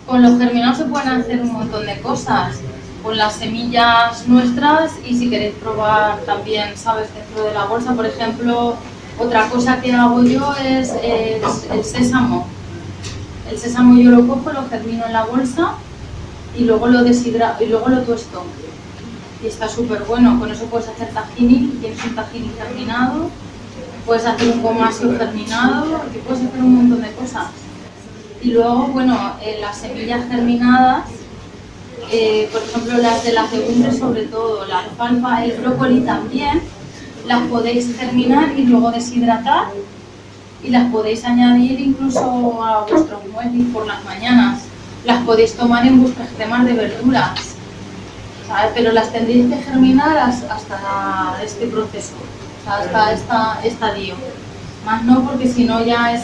Speaker 1: Con los germinados se pueden hacer un montón de cosas. Con las semillas nuestras y si queréis probar también, ¿sabes? Dentro de la bolsa, por ejemplo, otra cosa que hago yo es el sésamo. El sésamo yo lo cojo, lo germino en la bolsa y luego lo deshidrato y luego lo tuesto. Y está súper bueno. Con eso puedes hacer tahini, tienes un tahini germinado, puedes hacer un gomasio germinado y puedes hacer un montón de cosas. Y luego, bueno, las semillas germinadas, por ejemplo las de las legumbres sobre todo, la alfalfa, el brócoli también, las podéis germinar y luego deshidratar y las podéis añadir incluso a vuestros mueslis por las mañanas. Las podéis tomar en vuestras cremas de verduras, ¿sabes? Pero las tendréis que germinar hasta este proceso, o sea, hasta este estadio. Más no, porque si no ya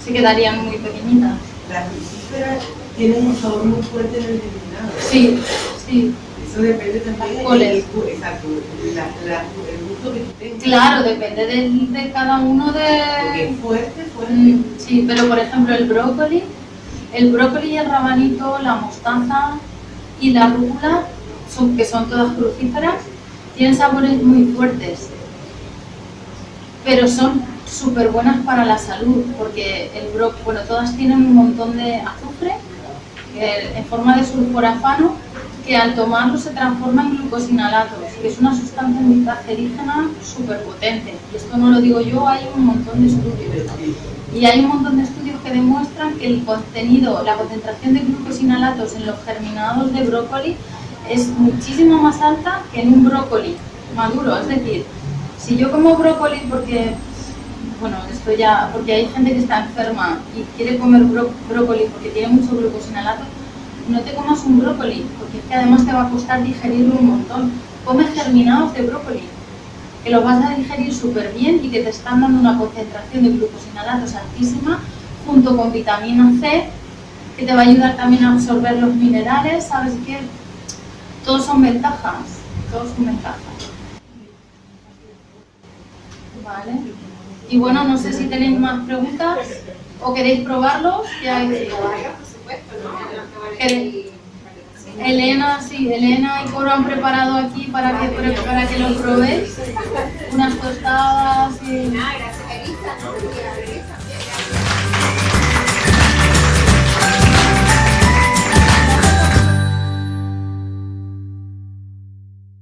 Speaker 1: se quedarían muy pequeñitas.
Speaker 11: Las crucíferas tienen un sabor muy fuerte en el germinado.
Speaker 1: Sí, sí.
Speaker 11: Eso depende también del gusto que tú tengas.
Speaker 1: Claro, depende de cada uno de...
Speaker 11: Porque es fuerte.
Speaker 1: Sí, pero por ejemplo el brócoli y el rabanito, la mostaza y la rúcula, que son todas crucíferas, tienen sabores muy fuertes, pero son súper buenas para la salud, porque todas tienen un montón de azufre en forma de sulforafano, que al tomarlo se transforma en glucosinalatos, que es una sustancia muy cancerígena súper potente. Y esto no lo digo yo, hay un montón de estudios. Y hay un montón de estudios que demuestran que la concentración de glucosinalatos en los germinados de brócoli es muchísimo más alta que en un brócoli maduro. Es decir, si yo como brócoli porque hay gente que está enferma y quiere comer brócoli porque tiene mucho glucosinalato, no te comas un brócoli, porque es que además te va a costar digerirlo un montón. Come germinados de brócoli, que los vas a digerir súper bien y que te están dando una concentración de glucosinalatos altísima, junto con vitamina C, que te va a ayudar también a absorber los minerales, ¿sabes qué? Todos son ventajas, Vale. Y bueno, no sé si tenéis más preguntas o queréis probarlos. Elena y Coro han preparado aquí para que lo probéis. Unas tostadas y...